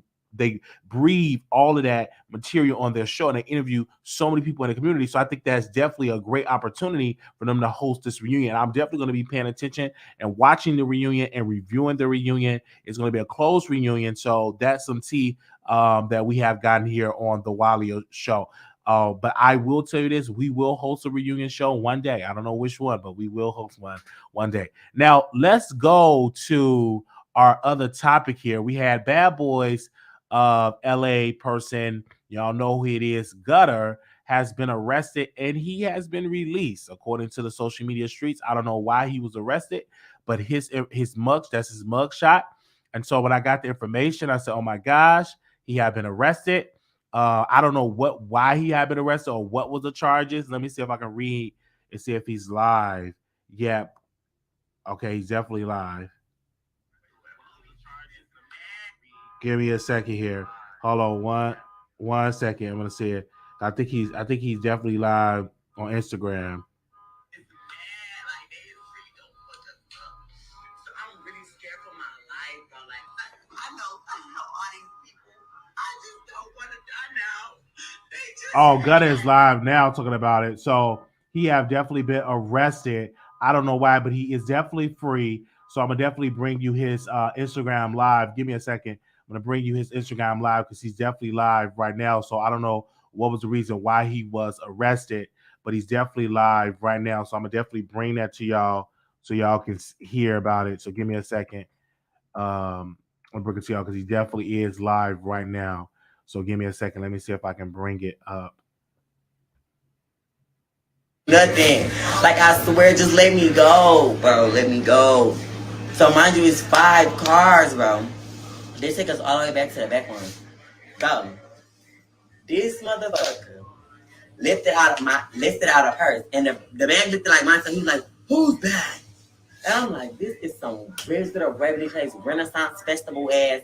breathe all of that material on their show, and they interview so many people in the community. So I think that's definitely a great opportunity for them to host this reunion. I'm definitely going to be paying attention and watching the reunion and reviewing the reunion. It's going to be a closed reunion, so that's some tea that we have gotten here on the Wiley Show. But I will tell you this, we will host a reunion show one day. I don't know which one, but we will host one day. Now, let's go to our other topic here. We had Bad Boys LA person, y'all know who it is, Gutter, has been arrested and he has been released according to the social media streets. I don't know why he was arrested, but his mug shot. And so when I got the information, I said, oh my gosh, he had been arrested. I don't know why he had been arrested or what was the charges. Let me see if I can read and see if he's live. Yep. Okay, he's definitely live. Give me a second here. Hold on one second. I'm gonna see it. I think he's definitely live on Instagram. Oh, Gutter is live now talking about it. So he have definitely been arrested. I don't know why, but he is definitely free. So I'm gonna definitely bring you his Instagram live. Give me a second. I'm gonna bring you his Instagram live because he's definitely live right now. So I don't know what was the reason why he was arrested, but he's definitely live right now. So I'm gonna definitely bring that to y'all so y'all can hear about it. So give me a second. I'm gonna bring it to y'all because he definitely is live right now. So give me a second. Let me see if I can bring it up. Nothing. Like, I swear, just let me go, bro. Let me go. So mind you, it's 5 cars, bro. They take us all the way back to the back one. Go. This motherfucker lifted out of hers. And the man lifted like mine, so he was like, who's back? And I'm like, this is some Register of Revenue Place Renaissance Festival ass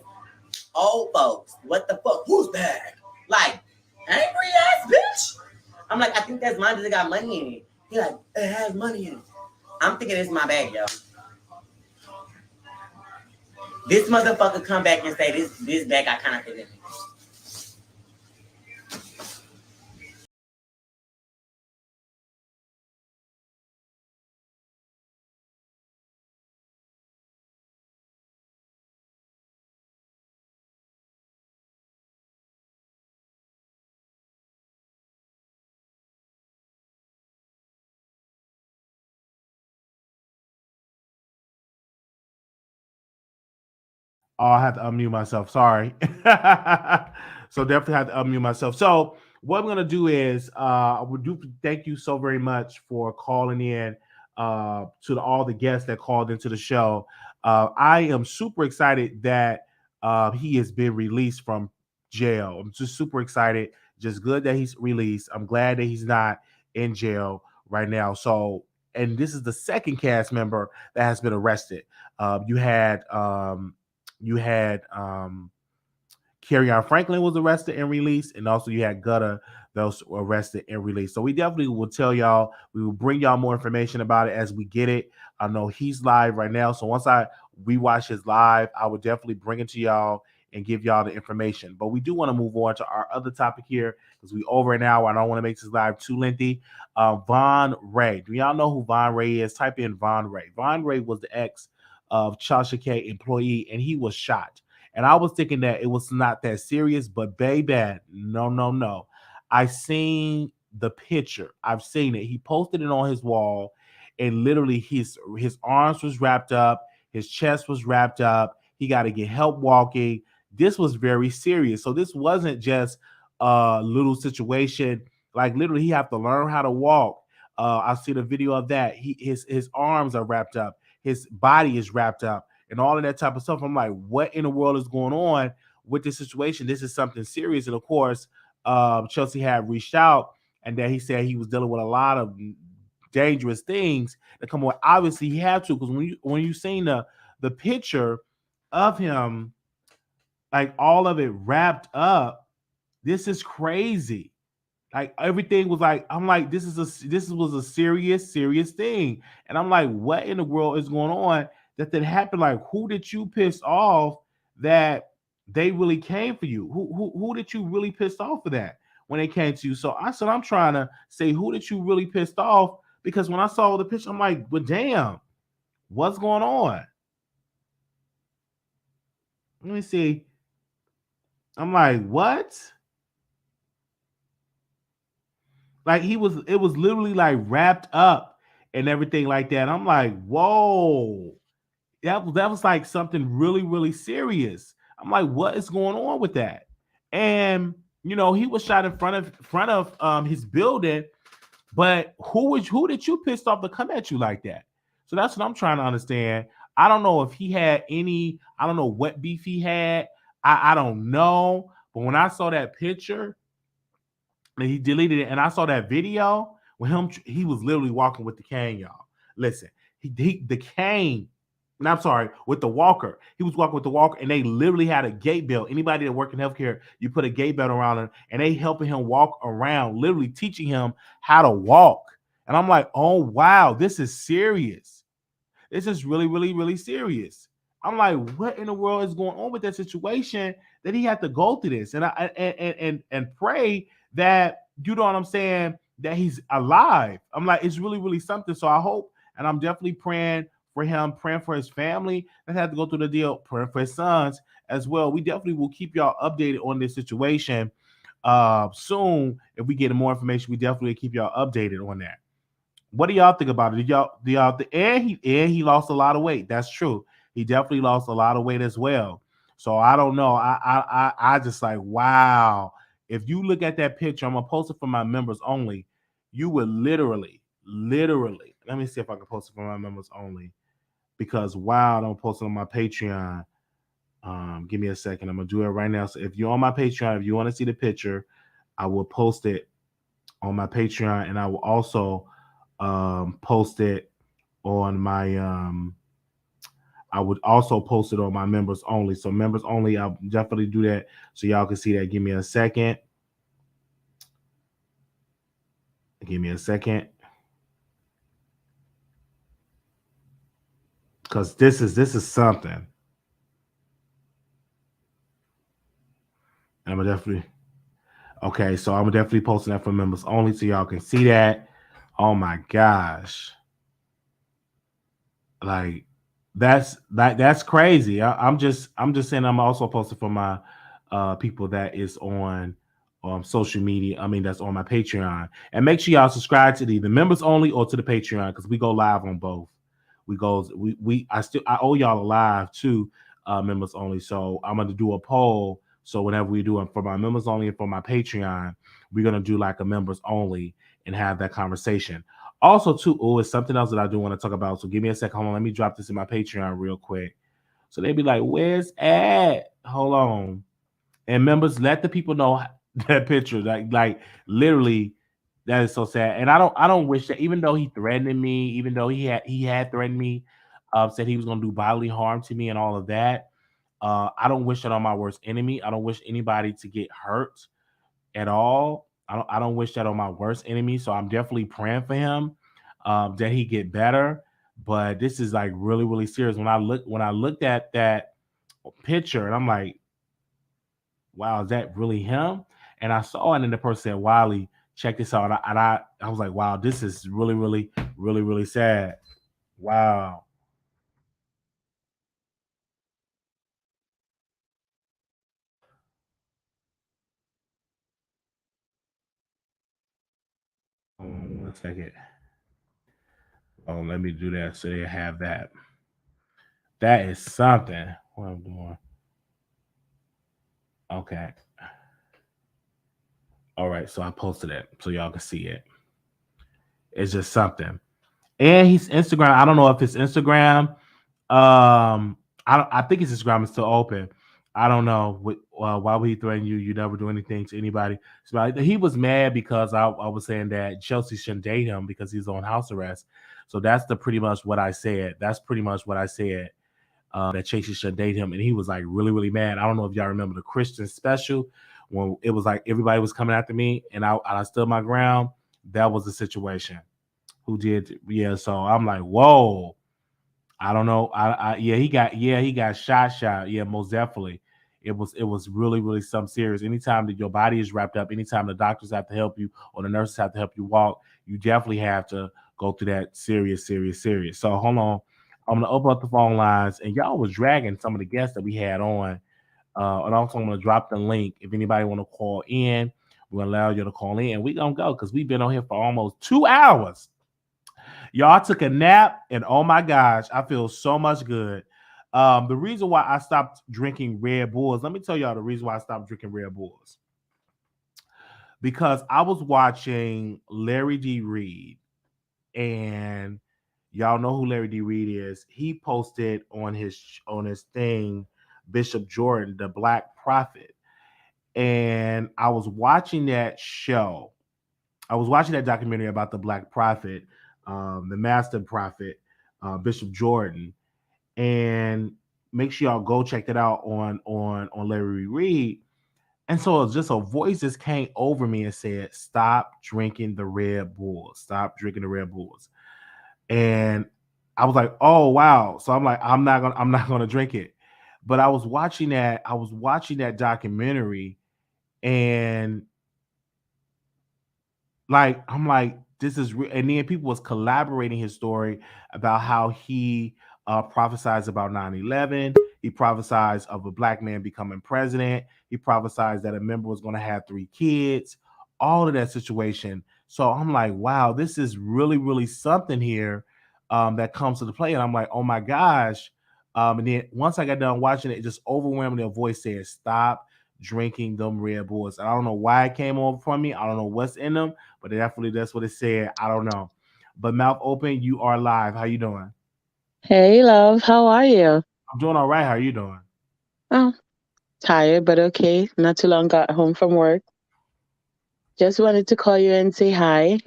old folks. What the fuck? Who's back? Like, angry ass bitch. I'm like, I think that's mine because it got money in it. He like, it has money in it. I'm thinking it's my bag, yo. This motherfucker come back and say this bag got kind of fit in it. Oh, I have to unmute myself. Sorry. So definitely have to unmute myself. So what I'm gonna do is thank you so very much for calling in to all the guests that called into the show. I am super excited that he has been released from jail. I'm just super excited. Just good that he's released. I'm glad that he's not in jail right now. So, and this is the second cast member that has been arrested. You had Carry-On Franklin was arrested and released, and also you had Gutter that was arrested and released. So we definitely will tell y'all, we will bring y'all more information about it as we get it. I know he's live right now, so once I rewatch his live, I will definitely bring it to y'all and give y'all the information. But we do want to move on to our other topic here because we over an hour. I don't want to make this live too lengthy. Von Ray. Do y'all know who Von Ray is? Type in Von Ray. Von Ray was the ex of Chasha K employee, and he was shot. And I was thinking that it was not that serious, but baby, no. I seen the picture. I've seen it. He posted it on his wall, and literally his arms was wrapped up, his chest was wrapped up. He got to get help walking. This was very serious. So this wasn't just a little situation. Like literally, he have to learn how to walk. I see the video of that. His arms are wrapped up. His body is wrapped up and all of that type of stuff. I'm like, what in the world is going on with this situation. This is something serious. And of course, Chelsea had reached out, and then he said he was dealing with a lot of dangerous things that come on. Obviously, he had to, because when you seen the picture of him, like all of it wrapped up, this is crazy. Like everything was like, I'm like, this was a serious thing. And I'm like, what in the world is going on that happened? Like, who did you piss off that they really came for you? Who did you really piss off for that when they came to you? So I said, I'm trying to say, who did you really pissed off? Because when I saw the picture, I'm like, but damn, what's going on? Let me see. I'm like, what? Like it was literally like wrapped up and everything like that. I'm like, whoa, that was like something really serious. I'm like, what is going on with that? And he was shot in front of his building, but who did you piss off to come at you like that? So that's what I'm trying to understand. I don't know if he had any, I don't know what beef he had. I don't know. But when I saw that picture, and he deleted it, and I saw that video with him. He was literally walking with the cane, y'all. Listen, the cane. And I'm sorry, with the walker. He was walking with the walker, and they literally had a gate belt. Anybody that work in healthcare, you put a gate belt around him, and they helping him walk around, literally teaching him how to walk. And I'm like, oh wow, this is serious. This is really serious. I'm like, what in the world is going on with that situation that he had to go through this? And I pray that, you know what I'm saying, that he's alive. I'm like, it's really something. So I hope, and I'm definitely praying for him, praying for his family that had to go through the deal, praying for his sons as well. We definitely will keep y'all updated on this situation soon. If we get more information, we definitely keep y'all updated on that. What do y'all think about it? And he lost a lot of weight. That's true. He definitely lost a lot of weight as well. So I don't know. I just like, wow. If you look at that picture, I'm gonna post it for my members only. You would literally. Let me see if I can post it for my members only, because wow, I don't post it on my Patreon. Give me a second. I'm gonna do it right now. So if you're on my Patreon, if you want to see the picture, I will post it on my Patreon, and I will also post it on my I would also post it on my members only. So members only, I'll definitely do that so y'all can see that. Give me a second. Because this is something. And I'm definitely okay. So I'm definitely posting that for members only so y'all can see that. Oh my gosh. Like that's crazy. I'm just saying, I'm also posting for my people that is on social media. I mean, that's on my Patreon. And make sure y'all subscribe to the members only or to the Patreon, because we go live on both. I owe y'all a live too, members only. So I'm gonna do a poll. So whenever we do it for my members only and for my Patreon, we're gonna do like a members only and have that conversation. Also, too, it's something else that I do want to talk about. So give me a second. Hold on. Let me drop this in my Patreon real quick. So they be like, where's at? Hold on. And members, let the people know that picture. Like literally, that is so sad. And I don't wish that, even though he threatened me, even though he had threatened me, said he was gonna do bodily harm to me and all of that. I don't wish that on my worst enemy. I don't wish anybody to get hurt at all. I don't wish that on my worst enemy. So I'm definitely praying for him that he get better. But this is like really serious. When I looked at that picture, and I'm like, wow, is that really him? And I saw it, and the person said, Wiley, check this out. And I was like, wow, this is really sad. Wow. One second. Oh, let me do that so they have that. That is something. What I'm doing. Okay. All right, so I posted it so y'all can see it. It's just something. And he's Instagram. I don't know if his Instagram. I think his Instagram is still open. I don't know why would he threaten you? You never do anything to anybody. So he was mad because I was saying that Chelsea shouldn't date him because he's on house arrest. So that's pretty much what I said. That's pretty much what I said. That Chelsea should date him, and he was like really, really mad. I don't know if y'all remember the Christian special when it was like everybody was coming after me, and I stood my ground. That was the situation. Who did? Yeah. So I'm like, whoa. I don't know. He got shot. Yeah, most definitely. It was really, really something serious. Anytime that your body is wrapped up, anytime the doctors have to help you or the nurses have to help you walk, you definitely have to go through that serious. So hold on. I'm gonna open up the phone lines, and y'all was dragging some of the guests that we had on. And also I'm gonna drop the link. If anybody want to call in, we're gonna allow you to call in. We're gonna go because we've been on here for almost 2 hours. Y'all took a nap, and oh my gosh, I feel so much good. The reason why I stopped drinking Red Bulls, let me tell y'all the reason why I stopped drinking Red Bulls. Because I was watching Larry D. Reid, and y'all know who Larry D. Reid is. He posted on his thing Bishop Jordan, the Black Prophet. And I was watching that show. I was watching that documentary about the Black Prophet, the Master Prophet, Bishop Jordan. And make sure y'all go check that out on Larry Reid. And so it was just a voice just came over me and said, stop drinking the Red Bulls. Stop drinking the Red Bulls. And I was like, oh wow. So I'm like, I'm not gonna drink it. But I was watching that documentary, and like I'm like, this is real. And then people was collaborating his story about how he prophesied about 9/11. He prophesied of a black man becoming president. He prophesied that a member was going to have 3 kids. All of that situation. So I'm like, wow, this is really, really something here that comes to the play. And I'm like, oh my gosh. And then once I got done watching it, just overwhelmingly a voice said, stop drinking them Red Bulls. And I don't know why it came over from me. I don't know what's in them, but definitely that's what it said. I don't know. But Mouth Open, you are live. How you doing? Hey, love. How are you? I'm doing all right. How are you doing? Oh, tired, but okay. Not too long got home from work. Just wanted to call you and say hi.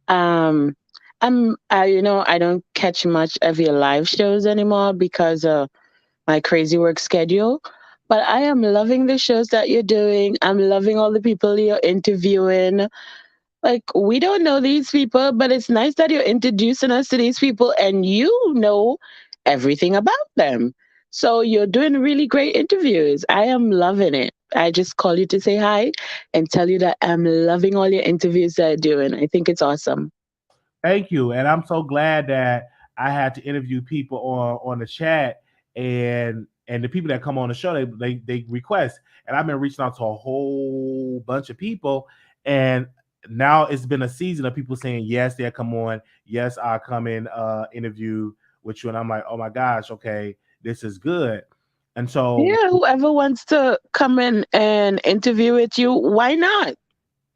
I don't catch much of your live shows anymore because of my crazy work schedule. But I am loving the shows that you're doing. I'm loving all the people you're interviewing. Like, we don't know these people, but it's nice that you're introducing us to these people and you know everything about them. So you're doing really great interviews. I am loving it. I just call you to say hi and tell you that I'm loving all your interviews that you're doing. I think it's awesome. Thank you. And I'm so glad that I had to interview people on the chat, and the people that come on the show, they request. And I've been reaching out to a whole bunch of people, and now it's been a season of people saying yes, they'll come on. Yes, I'll come in interview with you. And I'm like, oh my gosh, okay, this is good. And so yeah, whoever wants to come in and interview with you, why not?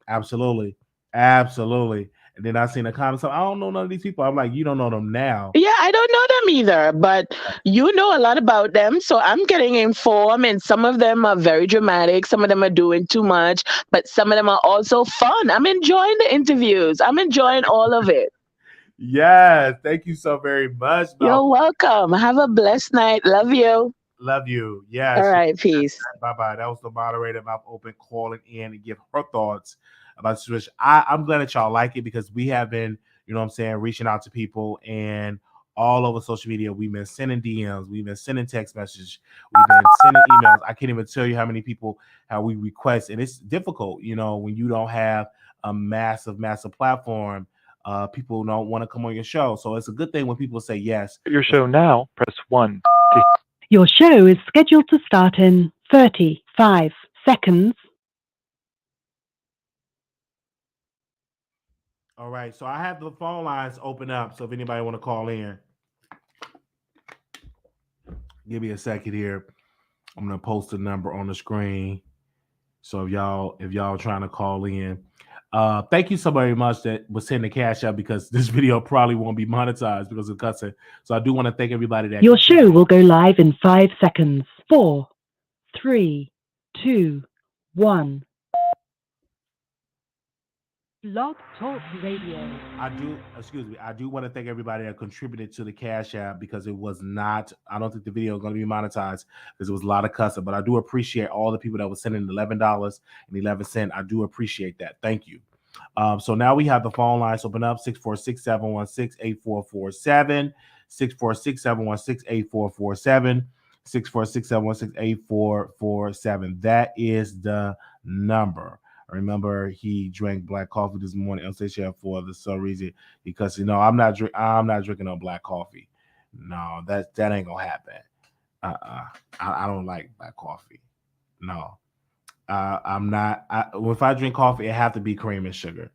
Absolutely. And then I seen a comment, so I don't know none of these people. I'm like, you don't know them now. Yeah, I don't know them either, but you know a lot about them. So I'm getting informed, and some of them are very dramatic. Some of them are doing too much, but some of them are also fun. I'm enjoying the interviews. I'm enjoying all of it. Yes. Thank you so very much. You're welcome. Have a blessed night. Love you. Love you. Yes. All right. Peace. Bye-bye. That was the moderator Mouth Open calling in and give her thoughts about the situation. I'm glad that y'all like it because we have been, you know what I'm saying, reaching out to people, and all over social media. We've been sending DMs. We've been sending text messages. We've been sending emails. I can't even tell you how many people, how we request. And it's difficult, you know, when you don't have a massive platform. People don't want to come on your show. So it's a good thing when people say yes. Your show now, press 1. Your show is scheduled to start in 35 seconds. All right. So I have the phone lines open up. So if anybody want to call in, give me a second here. I'm going to post the number on the screen. So if y'all trying to call in, thank you so very much that was sending the cash out, because this video probably won't be monetized because of cussing. So I do want to thank everybody that your show will go live in 5 seconds. 4, 3, 2, 1. Blog Talk Radio. I do want to thank everybody that contributed to the Cash App because it was not, I don't think the video is going to be monetized because it was a lot of cussing, but I do appreciate all the people that were sending $11.11. I do appreciate that. Thank you. So now we have the phone lines open up, 646-716-8447, 646-716-8447, 646-716-8447. That is the number. Remember, he drank black coffee this morning on station for the sole reason because I'm not drinking no black coffee. No, that ain't gonna happen. I don't like black coffee. No, I'm not. If I drink coffee, it have to be cream and sugar.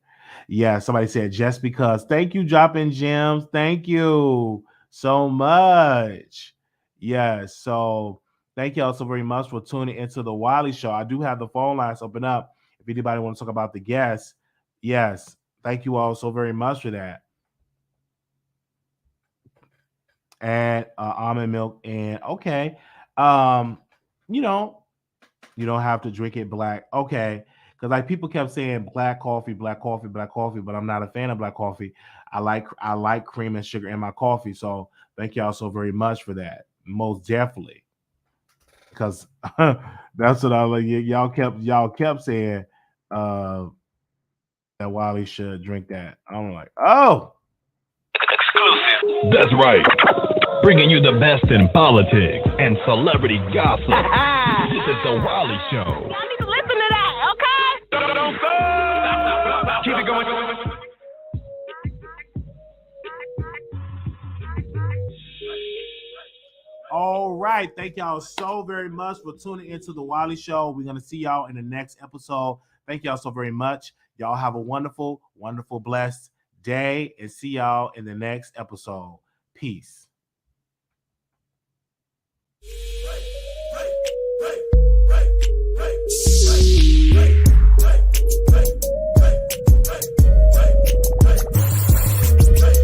Yeah, somebody said just because. Thank you, dropping gems. Thank you so much. Yes, so thank you all so very much for tuning into the Wiley Show. I do have the phone lines open up. If anybody wants to talk about the guests, yes, thank you all so very much for that. And almond milk, and okay, you don't have to drink it black, okay? Because like people kept saying black coffee, but I'm not a fan of black coffee. I like cream and sugar in my coffee, so thank y'all so very much for that. Most definitely, because that's what I like. Y'all kept saying. That Wiley should drink that. I'm like, oh, exclusive. That's right. Bringing you the best in politics and celebrity gossip. This is the Wiley Show. Y'all need to listen to that, okay? Don't stop. Keep it going. All right. Thank y'all so very much for tuning into the Wiley Show. We're gonna see y'all in the next episode. Thank y'all so very much. Y'all have a wonderful, wonderful, blessed day, and see y'all in the next episode. Peace.